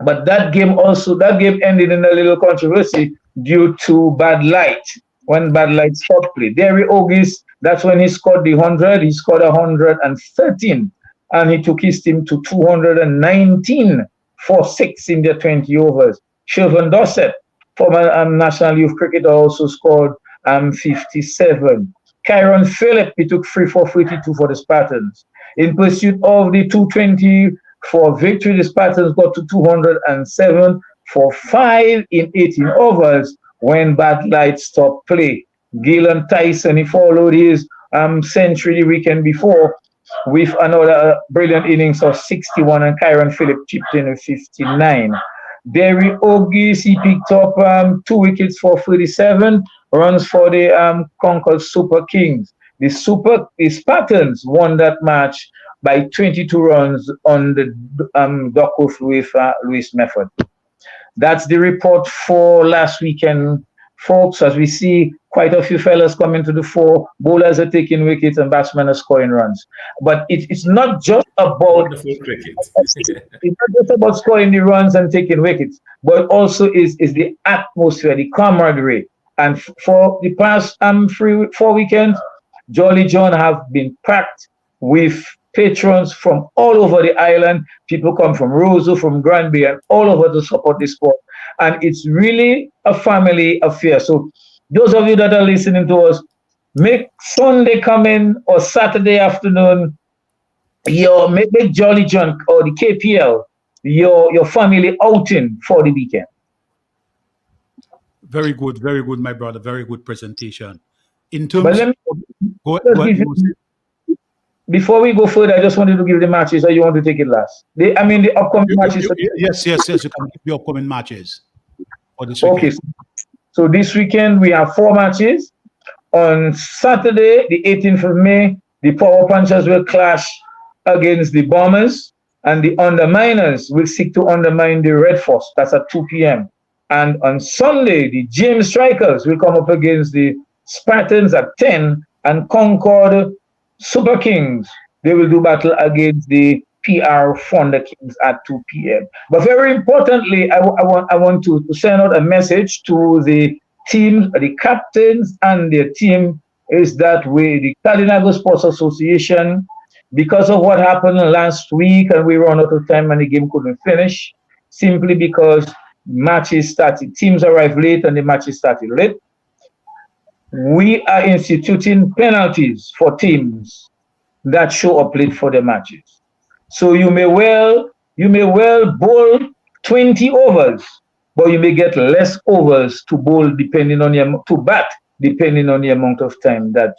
But that game ended in a little controversy due to bad light, when bad light stopped play. Derry Ogis, that's when he scored the 100. He scored 113, and he took his team to 219 for 6 in their 20 overs. Shervin Dorset, former national youth cricketer, also scored 57. Kyron Phillip, he took 3 for 32 for the Spartans. In pursuit of the 220 for victory, the Spartans got to 207 for 5 in 18 overs when bad light stopped play. Gillan Tyson, he followed his century the weekend before with another brilliant innings of 61, and Kyron Phillip chipped in with 59. Derry Ogis, he picked up 2 wickets for 37 runs for the Concord Super Kings. The Spartans won that match by 22 runs on the Duckworth with Louis Mefford. That's the report for last weekend, folks. As we see, quite a few fellas coming to the fore. Bowlers are taking wickets and batsmen are scoring runs. But it's not just about cricket. It's not just about scoring the runs and taking wickets, but also is the atmosphere, the camaraderie. And for the past 4 weekends, Jolly John have been packed with patrons from all over the island. People come from Roseau, from Granby, and all over to support the sport. And it's really a family affair. So those of you that are listening to us, make Sunday coming or Saturday afternoon, make Jolly John or the KPL your family outing for the weekend. Very good, my brother. Very good presentation. In terms, go ahead. Before we go further, I just wanted to give the matches, or you want to take it last? The upcoming matches. Yes. You can give the upcoming matches for this weekend. Okay. So this weekend we have 4 matches. On Saturday, the 18th of May, the Power Punchers will clash against the Bombers, and the Underminers will seek to undermine the Red Force. That's at 2 p.m. And on Sunday, the James Strikers will come up against the Spartans at 10, and Concord Super Kings, they will do battle against the PR Fonda Kings at 2 p.m. But very importantly, I want to send out a message to the team, the captains and their team, is that the Kalinago Sports Association, because of what happened last week and we ran out of time and the game couldn't finish, simply because matches started, teams arrived late and the matches started late, we are instituting penalties for teams that show up late for the matches. So you may well bowl 20 overs, but you may get less overs to bowl depending on the amount of time that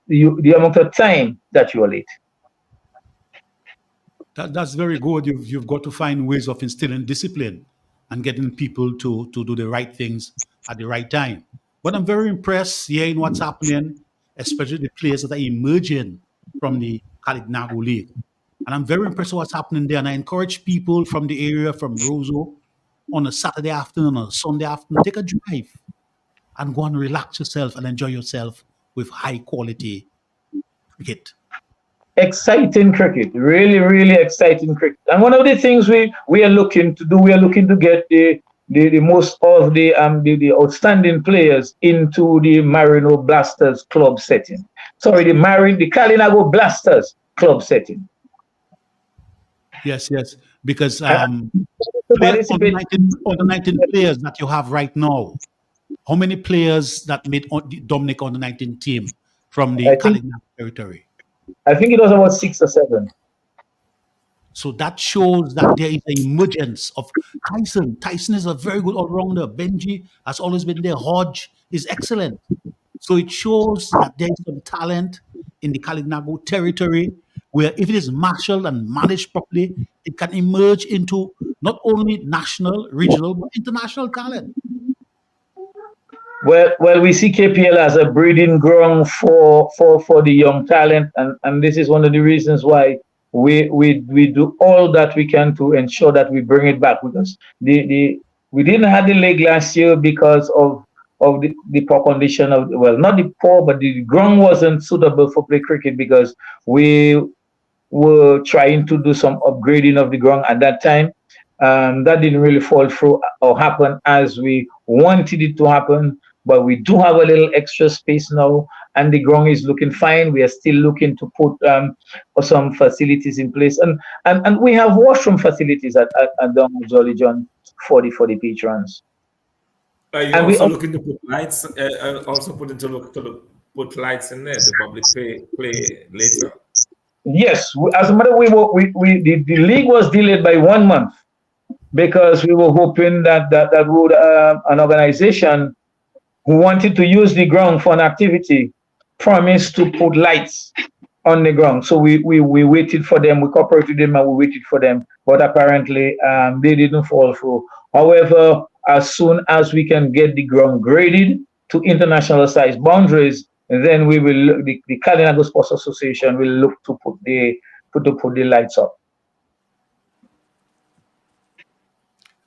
the amount of time that you are late. That's very good. You've got to find ways of instilling discipline and getting people to do the right things at the right time. But I'm very impressed hearing what's happening, especially the players that are emerging from the Kalinago League. And I'm very impressed with what's happening there. And I encourage people from the area, from Roseau, on a Saturday afternoon or a Sunday afternoon, take a drive and go and relax yourself and enjoy yourself with high quality cricket. Exciting cricket, really, really exciting cricket. And one of the things we are looking to do, we are looking to get the most of the outstanding players into the Marino Blasters club setting. Sorry, the Kalinago Blasters club setting. Yes, because under 19 players that you have right now, how many players that made Dominic under 19 team from the Kalinago territory? I think it was about 6 or 7. So that shows that there is an emergence of Tyson. Tyson is a very good all-rounder. Benji has always been there. Hodge is excellent. So it shows that there is some talent in the Kalinago territory where if it is marshaled and managed properly, it can emerge into not only national, regional, but international talent. Well, we see KPL as a breeding ground for the young talent, and this is one of the reasons why we do all that we can to ensure that we bring it back, because we didn't have the league last year because of the poor condition of, well, not the poor, but the ground wasn't suitable for play cricket because we were trying to do some upgrading of the ground at that time. That didn't really fall through or happen as we wanted it to happen, but we do have a little extra space now and the ground is looking fine. We are still looking to put some facilities in place, and we have washroom facilities at Jolly John for the patrons. Are you also looking to put lights? Put lights in there to public play later. Yes, as a matter of the league was delayed by 1 month because we were hoping that would an organization who wanted to use the ground for an activity promised to put lights on the ground. So we waited for them, we cooperated with them and we waited for them, but apparently they didn't fall through. However, as soon as we can get the ground graded to international size boundaries, then we will, the Kalinago Sports Association will look to put the lights up.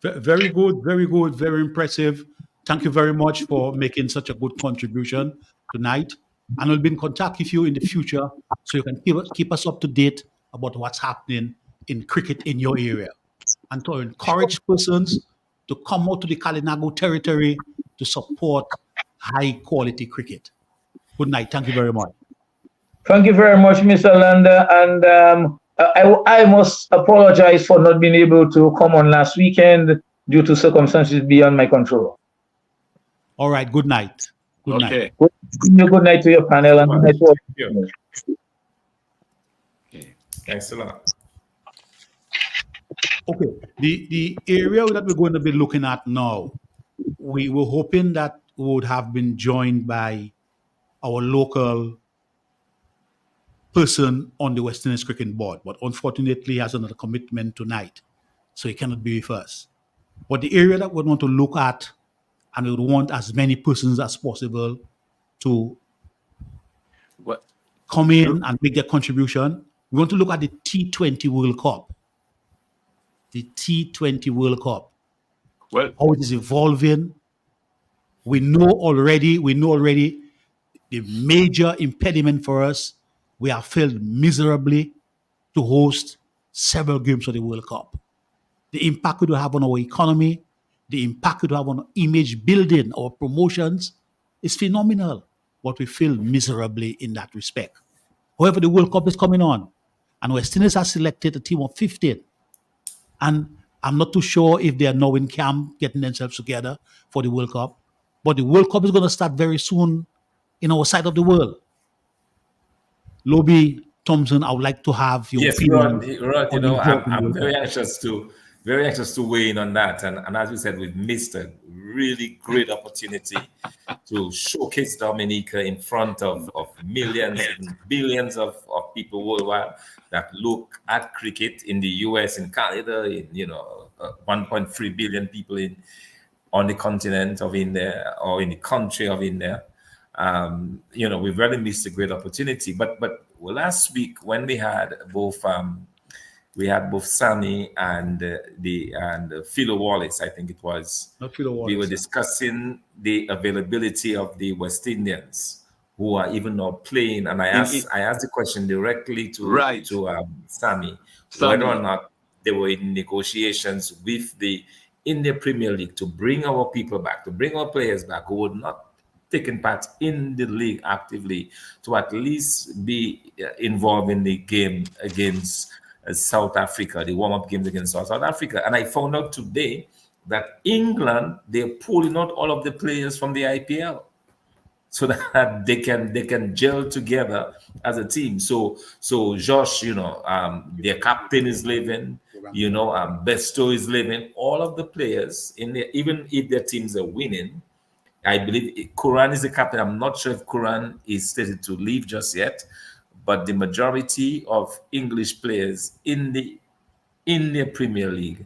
Very good, very impressive. Thank you very much for making such a good contribution tonight. And we'll be in contact with you in the future so you can keep us up to date about what's happening in cricket in your area. And to encourage persons to come out to the Kalinago territory to support high quality cricket. Good night. Thank you very much. Thank you very much, Mr. Landa. And I must apologize for not being able to come on last weekend due to circumstances beyond my control. All right. Good night. Good night. Good night to your panel and good night to all. Thank you. Okay. Thanks a lot. Okay. The area that we're going to be looking at now, we were hoping that we would have been joined by our local person on the West Indies Cricket Board, but unfortunately he has another commitment tonight, so he cannot be with us. But the area that we want to look at, and we would want as many persons as possible to come in and make their contribution, we want to look at the T20 World Cup. The T20 World Cup. Well, how it is evolving. We know already the major impediment for us. We have failed miserably to host several games of the World Cup. The impact it will have on our economy, the impact it will have on image building, our promotions, is phenomenal. But we fail miserably in that respect. However, the World Cup is coming on, and West Indies has selected a team of 15. And I'm not too sure if they are now in camp getting themselves together for the World Cup. But the World Cup is going to start very soon in our side of the world. Lobby Thompson, I would like to have your opinion. Rod, you know, I'm very anxious to weigh in on that. And as we said, we've missed a really great opportunity to showcase Dominica in front of millions and billions of people worldwide that look at cricket in the US, in Canada, in 1.3 billion people on the continent of India or in the country of India. We've really missed a great opportunity. But last week when we had both Sammy and Philo Wallace, I think it was. Not Philo Wallace. We were discussing the availability of the West Indians who are even now playing, and I asked the question directly to Sammy whether or not they were in negotiations with the India Premier League to bring our people back, to bring our players back who would not taken part in the league actively, to at least be involved in the game against South Africa, the warm-up games against South Africa. And I found out today that England, they're pulling out all of the players from the IPL so that they can gel together as a team. So Josh, their captain is leaving, Besto is leaving. All of the players even if their teams are winning, I believe Quran is the captain. I'm not sure if Quran is slated to leave just yet, but the majority of English players in the Premier League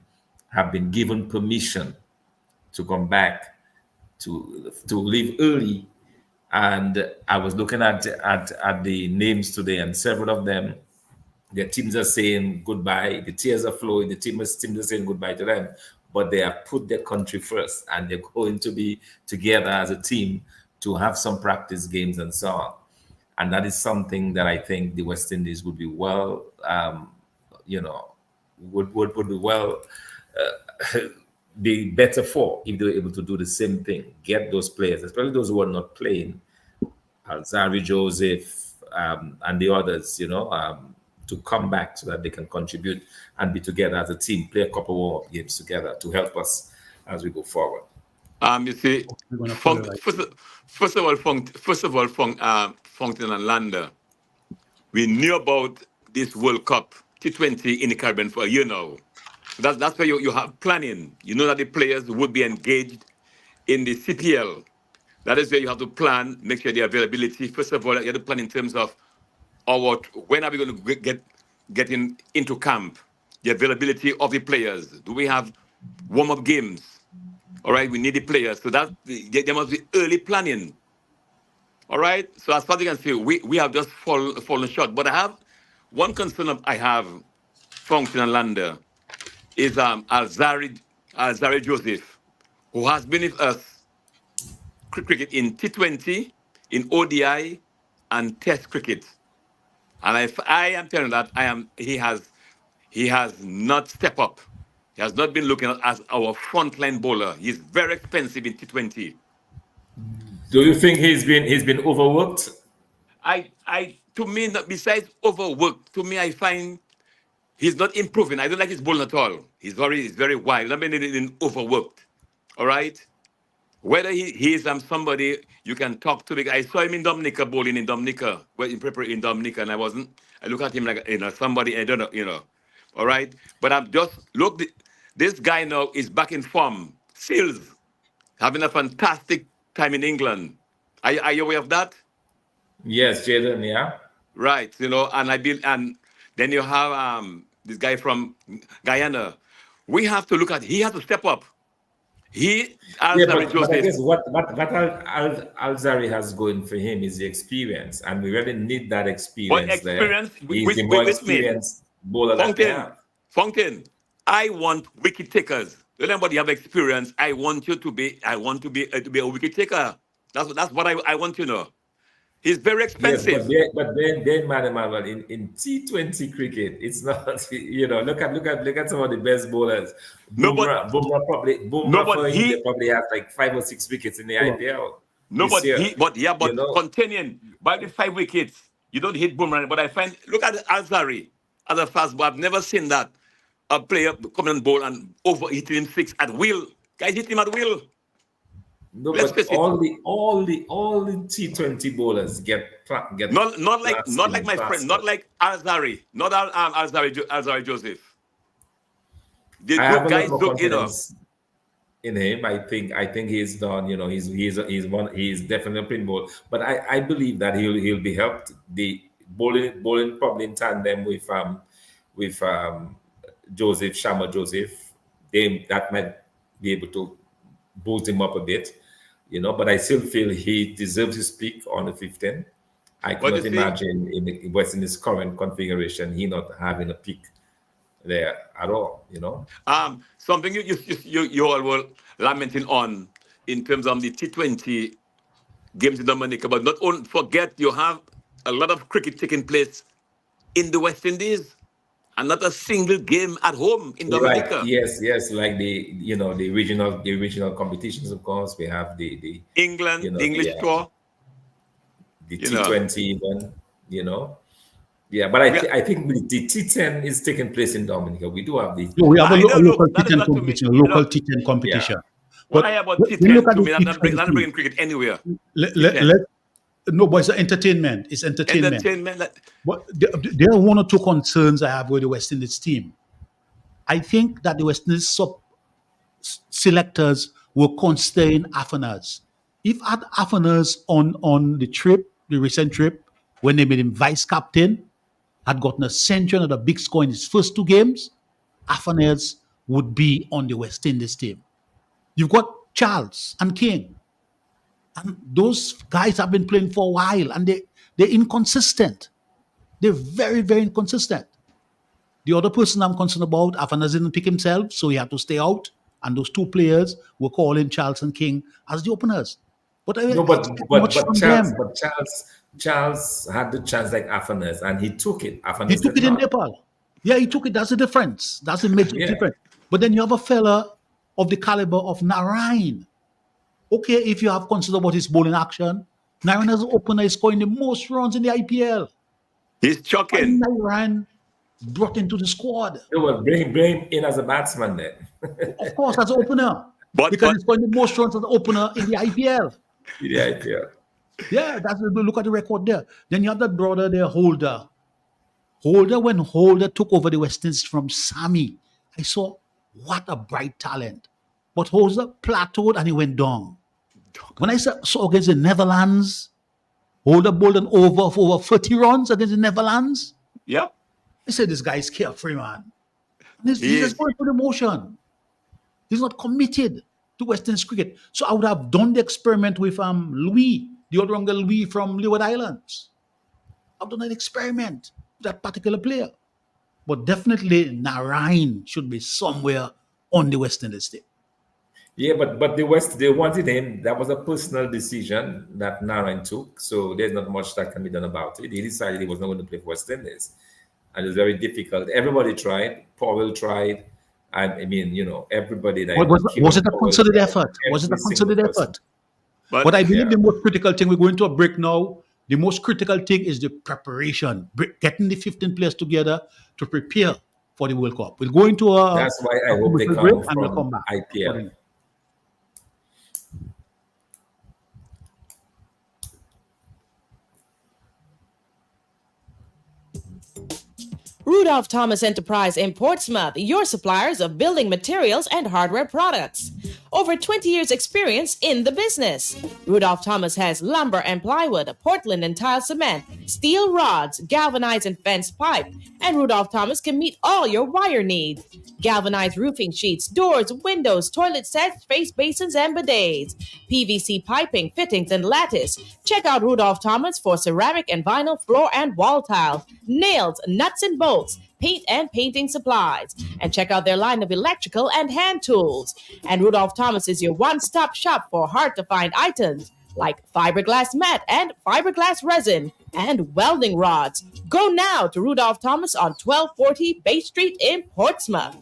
have been given permission to come back, to leave early. And I was looking at the names today, and several of them, their teams are saying goodbye. The tears are flowing. The teams are saying goodbye to them. But they have put their country first, and they're going to be together as a team to have some practice games and so on. And that is something that I think the West Indies would be be better for if they were able to do the same thing, get those players, especially those who are not playing, Alzarri Joseph and the others, to come back so that they can contribute and be together as a team, play a couple warm-up games together to help us as we go forward. You see, first of all, Fountain and Landa, we knew about this World Cup T20 in the Caribbean for a year now. So that's where you have planning. You know that the players would be engaged in the CPL. That is where you have to plan, make sure the availability. First of all, you have to plan in terms of when are we going to get into camp? The availability of the players. Do we have warm-up games? All right, we need the players. So there must be early planning. All right. So as far as you can see, we have just fallen short. But I have one concern. I have Fountain and Landa is Alzarri Joseph, who has been with us cricket in T20, in ODI, and Test cricket. And if I am telling that he has not stepped up. He has not been looking at as our frontline bowler. He's very expensive in T20. Do you think he's been overworked? I to me, besides overwork, to me, I find he's not improving. I don't like his bowling at all. He's very wild. I mean, overworked. All right? Whether he is somebody you can talk to, because I saw him in Dominica bowling in Dominica, in Dominica, and I look at him like somebody I don't know, all right. But I'm just this guy now is back in form. Seals having a fantastic time in England. Are you aware of that? Yes, Jaden. Yeah. Right. And then you have this guy from Guyana. We have to look at. He has to step up. But I guess what Alzarri has going for him is the experience, and we really need that experience. But experience, he's the more experienced bowler that we have. Fontaine, I want wicket takers. Let anybody have experience. I want to be a wicket taker. That's what I want to know. He's very expensive. Yes, but then, man, in T20 cricket, it's not. Look at some of the best bowlers. Bumrah probably has like 5 or 6 wickets in the IPL. No, but containing by the 5 wickets, you don't hit Bumrah. But I find, look at Alzarri as a fast bowler. I've never seen that a player come and bowl and over hitting him 6 at will. Guys hit him at will. No, but all the T20 bowlers get not like my friend, not like Alzarri, not Alzarri Joseph. The good guys don't, in him. I think he's done. He's definitely a pin ball. But I believe that he'll be helped. The bowling probably in tandem with Joseph Shamma Joseph. That might be able to boost him up a bit. But I still feel he deserves his peak on the 15th. I cannot imagine in West Indies' current configuration, he not having a peak there at all. Something you all were lamenting on in terms of the T20 games in Dominica, but not only forget you have a lot of cricket taking place in the West Indies. And not a single game at home in Dominica. Right. Yes, like the regional competitions. Of course, we have the England, the English tour, the T20 even. Yeah, but I think the T10 is taking place in Dominica. We do have the. We have a local T10 competition. Local T10 competition. What I about T10 to me, I'm not bringing cricket anywhere. No, but it's entertainment. It's entertainment. But there are 1 or 2 concerns I have with the West Indies team. I think that the West Indies selectors were constrained Afanas. If had Afanas on the recent trip, when they made him vice captain, had gotten a century and a big score in his first 2 games, Afanas would be on the West Indies team. You've got Charles and King. And those guys have been playing for a while, and they're inconsistent. They're very, very inconsistent. The other person I'm concerned about, Afanas didn't pick himself, so he had to stay out. And those 2 players were calling Charles and King as the openers. But Charles had the chance like Afanas, and he took it. He took it in Nepal. Yeah, he took it. That's the difference. That's the major difference. But then you have a fella of the caliber of Narayan. Okay, if you have considered about his bowling action, Narayan as an opener is scoring the most runs in the IPL. He's chucking. Narayan brought into the squad. They will bring him in as a batsman then. Of course, as an opener. Because he's scoring the most runs as an opener in the IPL. Yeah, look at the record there. Then you have that brother there, Holder. When Holder took over the West Indies from Sammy, I saw what a bright talent. But Holder plateaued and he went down. When I saw against the Netherlands, Holder bowled an over of over 30 runs against the Netherlands. Yeah. I said, this guy is carefree, man. He's just going for the motion. He's not committed to West Indies cricket. So I would have done the experiment with Louis, the other uncle Louis from Leeward Islands. I've done an experiment with that particular player. But definitely Narayan should be somewhere on the West Indies team. Yeah, but the West, they wanted him. That was a personal decision that Narayan took. So there's not much that can be done about it. He decided he was not going to play for West Indies. And it's very difficult. Everybody tried. Powell tried. And I mean, everybody. Was it a concerted effort? Was it a concerted effort? But I believe the most critical thing, we're going to a break now. The most critical thing is the preparation, getting the 15 players together to prepare for the World Cup. We'll go into That's why I hope they break come and we'll come from back. IPL. Rudolph Thomas Enterprise in Portsmouth, your suppliers of building materials and hardware products. Over 20 years experience in the business. Rudolph Thomas has lumber and plywood, Portland and tile cement, steel rods, galvanized and fenced pipe, and Rudolph Thomas can meet all your wire needs. Galvanized roofing sheets, doors, windows, toilet sets, face basins, and bidets. PVC piping, fittings, and lattice. Check out Rudolph Thomas for ceramic and vinyl floor and wall tiles, nails, nuts and bolts, paint and painting supplies. And check out their line of electrical and hand tools. And Rudolph Thomas is your one-stop shop for hard-to-find items like fiberglass mat and fiberglass resin and welding rods. Go now to Rudolph Thomas on 1240 Bay Street in Portsmouth.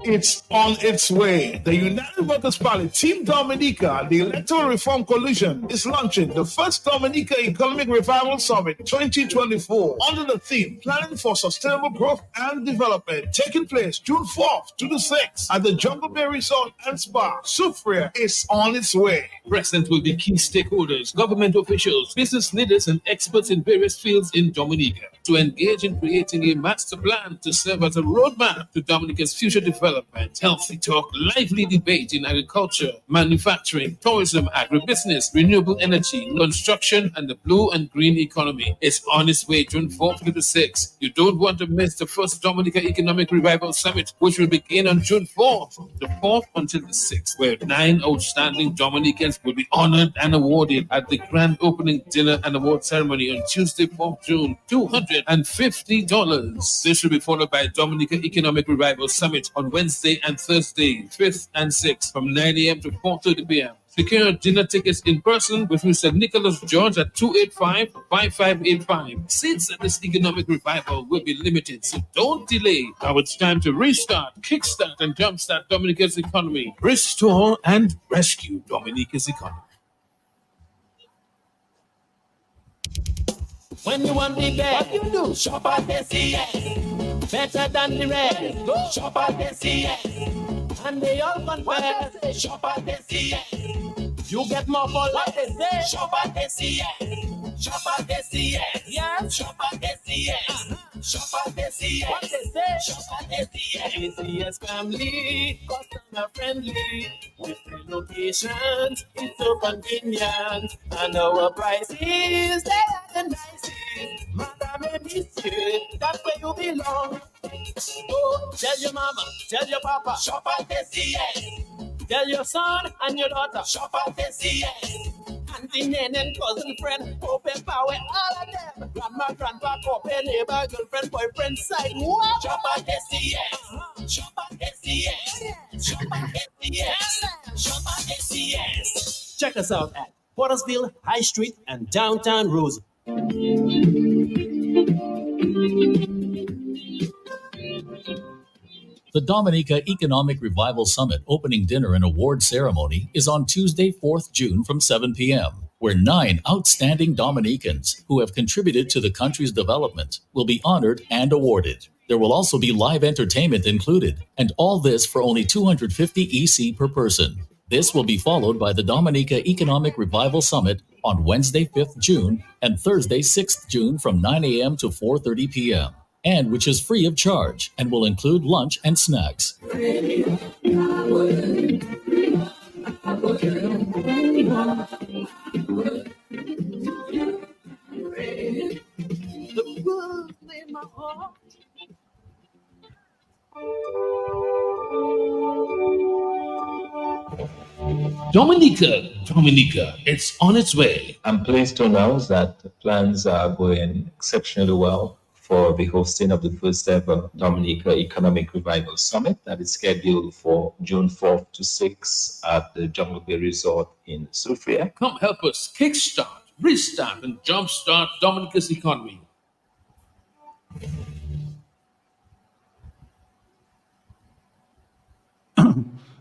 It's on its way. The United Workers' Party, Team Dominica, the Electoral Reform Coalition, is launching the first Dominica Economic Revival Summit 2024 under the theme Planning for Sustainable Growth and Development, taking place June 4th to the 6th at the Jungle Bay Resort and Spa. Sufria is on its way. Present will be key stakeholders, government officials, business leaders, and experts in various fields in Dominica to engage in creating a master plan to serve as a roadmap to Dominica's future development. Healthy talk, lively debate in agriculture, manufacturing, tourism, agribusiness, renewable energy, construction, and the blue and green economy. It's on its way June 4th to the 6th. You don't want to miss the first Dominica Economic Revival Summit, which will begin on June 4th, the 4th until the 6th, where 9 outstanding Dominicans will be honored and awarded at the grand opening dinner and award ceremony on Tuesday, 4th June, $250. This will be followed by Dominica Economic Revival Summit on Wednesday and Thursday, 5th and 6th, from 9 a.m. to 4:30 p.m. Secure dinner tickets in person with Mr. Nicholas George at 285-5585. Seats at this economic revival will be limited, so don't delay. Now it's time to restart, kickstart, and jumpstart Dominica's economy. Restore and rescue Dominica's economy. When you want the best, what you do? Shop at SCS. Better than the rest. Go shop at SCS. And they all compare. Shop at SCS. You get more for what they say. Shop at SCS. Shop at SCS. Yeah. Shop at SCS. Shop at SCS. What they say. Shop at SCS. SCS family, customer friendly. With 3 locations, it's so convenient. And our prices, they are the nicest. Madam, that's where you belong. Oh, tell your mama, tell your papa, shop at SCS. Tell your son and your daughter, shop at SCS. Auntie, nan, and cousin, friend, open power, all of them. Grandma, grandpa, open neighbor, girlfriend, boyfriend, side. What? Shop at SCS. Shop at SCS. Shop at SCS. Shop at SCS. Check us out at Pottersville, High Street, and downtown Rose. The Dominica Economic Revival Summit opening dinner and award ceremony is on Tuesday, 4th June from 7 p.m., where 9 outstanding Dominicans who have contributed to the country's development will be honored and awarded. There will also be live entertainment included, and all this for only $250 EC per person. This will be followed by the Dominica Economic Revival Summit on Wednesday, 5th June and Thursday, 6th June from 9 a.m. to 4:30 p.m., and which is free of charge and will include lunch and snacks. Dominica, it's on its way. I'm pleased to announce that the plans are going exceptionally well for the hosting of the first ever Dominica Economic Revival Summit that is scheduled for June 4th to 6th at the Jungle Bay Resort in Sufria. Come help us kickstart, restart, and jumpstart Dominica's economy.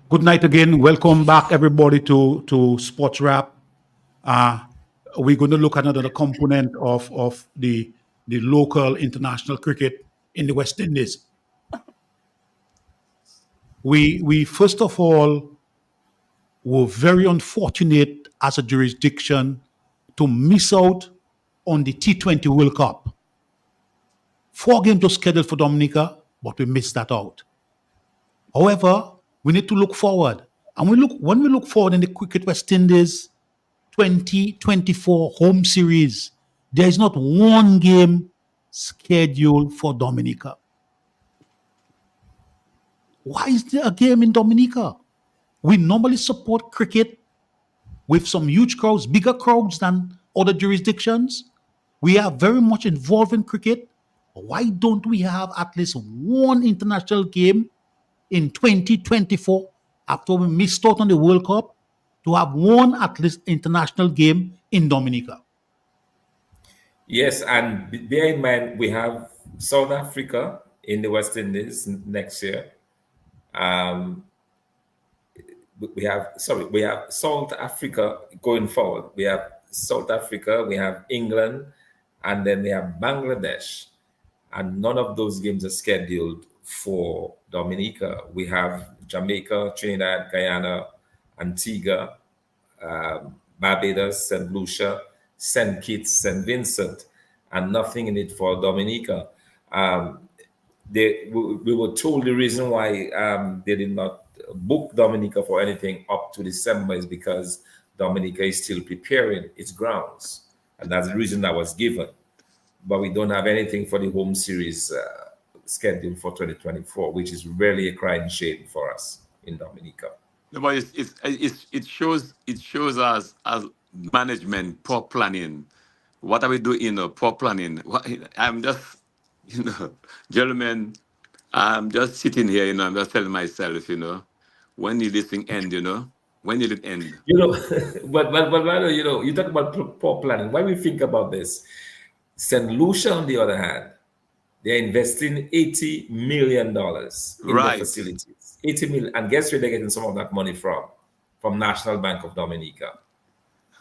Good night again. Welcome back, everybody, to Sports Wrap. We're going to look at another component of the local international cricket in the West Indies. We first of all were very unfortunate as a jurisdiction to miss out on the T20 World Cup. 4 games were scheduled for Dominica, but we missed that out. However, we need to look forward. And when we look forward in the Cricket West Indies 2024 home series, there is not one game scheduled for Dominica. Why is there a game in Dominica? We normally support cricket with some huge crowds, bigger crowds than other jurisdictions. We are very much involved in cricket. Why don't we have at least one international game in 2024 after we missed out on the World Cup to have one at least international game in Dominica? Yes, and bear in mind, we have South Africa in the West Indies next year. We have South Africa going forward. We have South Africa, we have England, and then we have Bangladesh. And none of those games are scheduled for Dominica. We have Jamaica, Trinidad, Guyana, Antigua, Barbados, St. Lucia, St. Kitts, St. Vincent, and nothing in it for Dominica. We were told the reason why they did not book Dominica for anything up to December is because Dominica is still preparing its grounds. And that's the reason that was given. But we don't have anything for the home series scheduled for 2024, which is really a crying shame for us in Dominica. No, but it shows us as management poor planning. What are we doing? Poor planning. I'm just, gentlemen, I'm just sitting here. I'm just telling myself, when did this thing end? When did it end? But you talk about poor planning. Why we think about this? St. Lucia, on the other hand, they're investing $80 million in the facilities. 80 million. And guess where they're getting some of that money from? From National Bank of Dominica.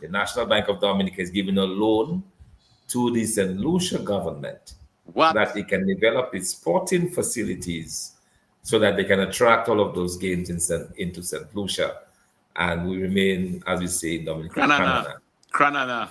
The National Bank of Dominica is giving a loan to the St. Lucia government so that it can develop its sporting facilities so that they can attract all of those games into St. Lucia. And we remain, as we say in Dominica, Cranana.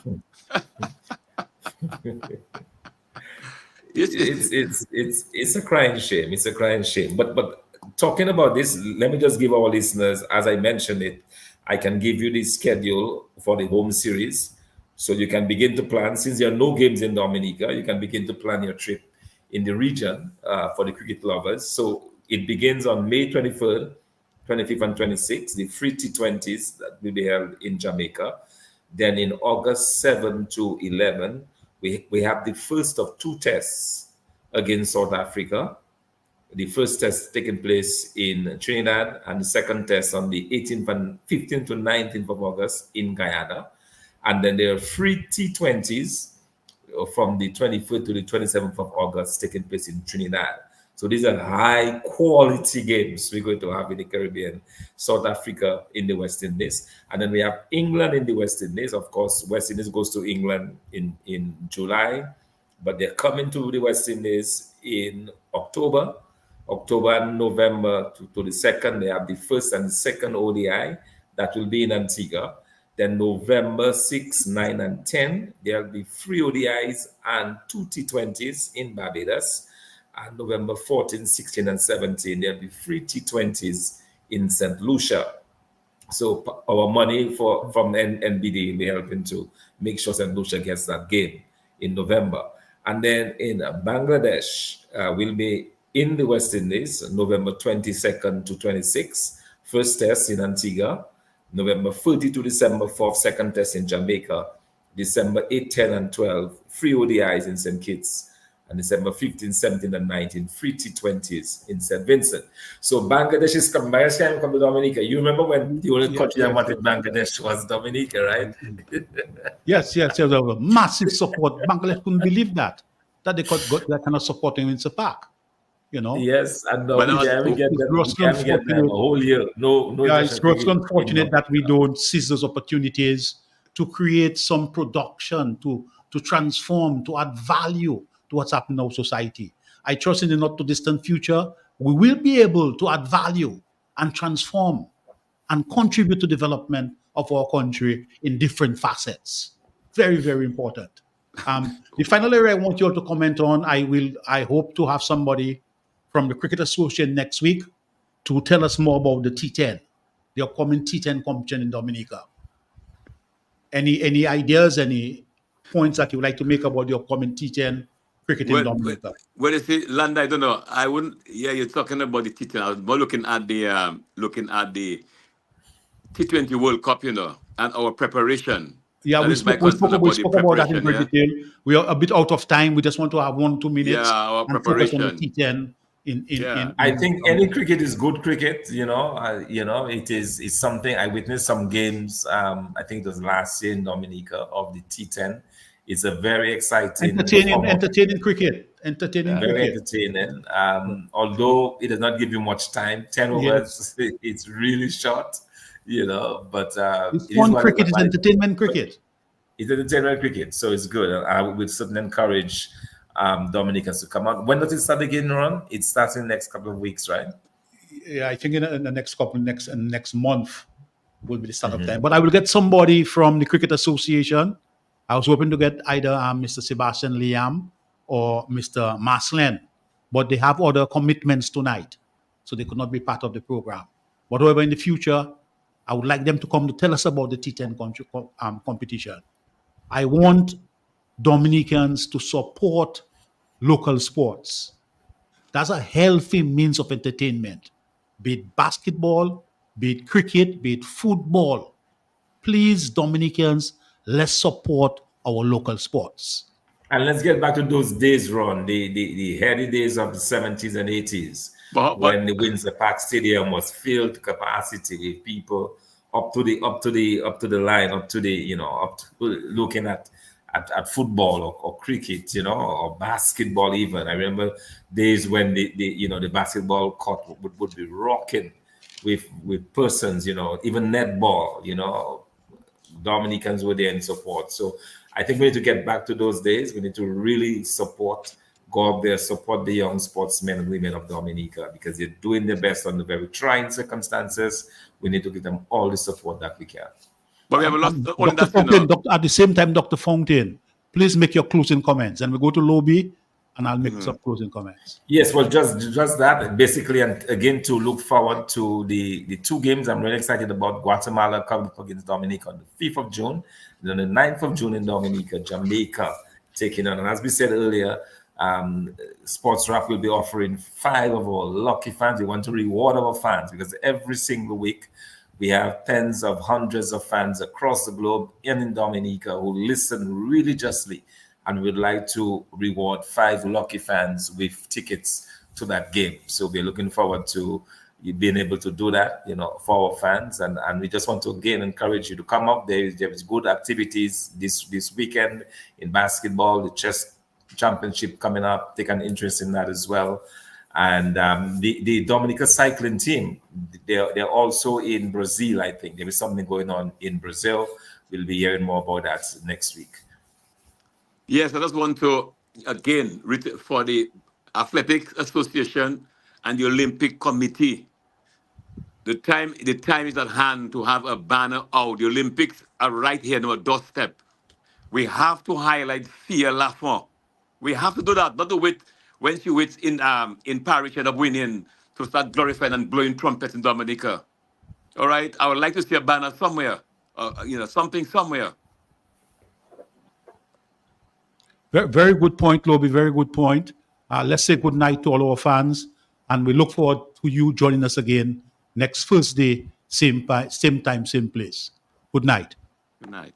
It's a crying shame. It's a crying shame. But talking about this, let me just give our listeners, as I mentioned it, I can give you the schedule for the home series. So you can begin to plan. Since there are no games in Dominica, you can begin to plan your trip in the region for the cricket lovers. So it begins on May 23rd, 25th, and 26th, the free T20s that will be held in Jamaica. Then in August 7 to 11, we have the first of 2 tests against South Africa. The first test taking place in Trinidad, and the second test on the 18th and 15th to 19th of August in Guyana. And then there are free T20s from the 23rd to the 27th of August taking place in Trinidad. So these are high quality games we're going to have in the Caribbean, South Africa in the West Indies. And then we have England in the West Indies. Of course, West Indies goes to England in July, but they're coming to the West Indies in October and November to the 2nd. They have the first and the second ODI that will be in Antigua. Then November 6, 9, and 10, there'll be 3 ODIs and 2 T20s in Barbados. And November 14, 16, and 17, there'll be 3 T20s in St. Lucia. So our money from NBD will be helping to make sure St. Lucia gets that game in November. And then in Bangladesh, we'll be in the West Indies, November 22nd to 26th, first test in Antigua. November 30 to December 4th, second test in Jamaica. December 8, 10, and 12, 3 ODIs in St. Kitts. And December 15, 17, and 19, 3 T20s in St. Vincent. So Bangladesh is coming. Bangladesh can come to Dominica. You remember when the only country that wanted Bangladesh was Dominica, right? Yes. There was massive support. Bangladesh couldn't believe that they got that kind of support in Windsor Park. You know. Yes, and But we now, can get It's them. We grossly can get them a unfortunate. whole year. No Yeah, it's international grossly cricket in unfortunate that we don't seize those opportunities to create some production, to transform, to add value to what's happening in our society. I trust in the not too distant future, we will be able to add value and transform and contribute to development of our country in different facets. Very, very important. The final area I want you all to comment on, I hope to have somebody from the Cricket Association next week to tell us more about the T10, the upcoming T10 competition in Dominica. Any ideas, any points that you would like to make about the upcoming T10 cricket in Dominica? Well, you see, Land, I don't know. I wouldn't. Yeah, you're talking about the T10. I was more looking at the T20 World Cup, and our preparation. Yeah, That we is my spoke, we concern spoke, we about the spoke about that in preparation. great Yeah. detail. We are a bit out of time. We just want to have 1-2 minutes Yeah, our and focus on the preparation. T10 in I think any cricket is good cricket. It's something I witnessed some games. I think it was last year in Dominica of the T10. It's a very exciting, entertaining cricket. very entertaining. Although it does not give you much time, 10 overs, it's really short. But It's it is fun what cricket, it's what it- entertainment cricket. It's entertainment cricket, so it's good. I would certainly encourage Dominicans to come out. When does it start again, Ron? It starts in the next couple of weeks, right? Yeah, I think in the next month will be the start of time. But I will get somebody from the Cricket Association. I was hoping to get either Mr. Sebastian Liam or Mr. Marsland, but they have other commitments tonight, so they could not be part of the program. But however, in the future, I would like them to come to tell us about the T10 competition. I want Dominicans to support local sports. That's a healthy means of entertainment, be it basketball, be it cricket, be it football. Please, Dominicans, let's support our local sports. And let's get back to those days, Ron, the heady days of the 70s and 80s, when the Windsor Park Stadium was filled to capacity with people up to the line, up to looking at football or cricket, or basketball even. I remember days when the basketball court would be rocking with persons, even netball, Dominicans were there in support. So I think we need to get back to those days. We need to really go up there, support the young sportsmen and women of Dominica, because they're doing their best under very trying circumstances. We need to give them all the support that we can. But we have a lot on Dr. that, Fountain, at the same time, Dr. Fountain, please make your closing comments. And we go to Lobby, and I'll make some closing comments. Yes, well, just that basically, and again to look forward to the two games. I'm really excited about Guatemala coming up against Dominica on the 5th of June, then the 9th of June in Dominica, Jamaica taking on. And as we said earlier, Sports Wrap will be offering 5 of our lucky fans. We want to reward our fans because every single week we have tens of hundreds of fans across the globe and in Dominica who listen religiously, and we'd like to reward 5 lucky fans with tickets to that game. So we're looking forward to you being able to do that, for our fans. And we just want to again encourage you to come up. There's good activities this weekend in basketball, the chess championship coming up. Take an interest in that as well. And the Dominica cycling team, they're also in Brazil, I think. There is something going on in Brazil. We'll be hearing more about that next week. Yes, I just want to, again, for the Athletics Association and the Olympic Committee, the time is at hand to have a banner out. The Olympics are right here on our doorstep. We have to highlight Thea Lafont. We have to do that, not to wait when she waits in Paris, she end up winning, to start glorifying and blowing trumpets in Dominica. All right? I would like to see a banner somewhere, something somewhere. Very, very good point, Lobby. Very good point. Let's say good night to all our fans, and we look forward to you joining us again next Thursday, same time, same place. Good night. Good night.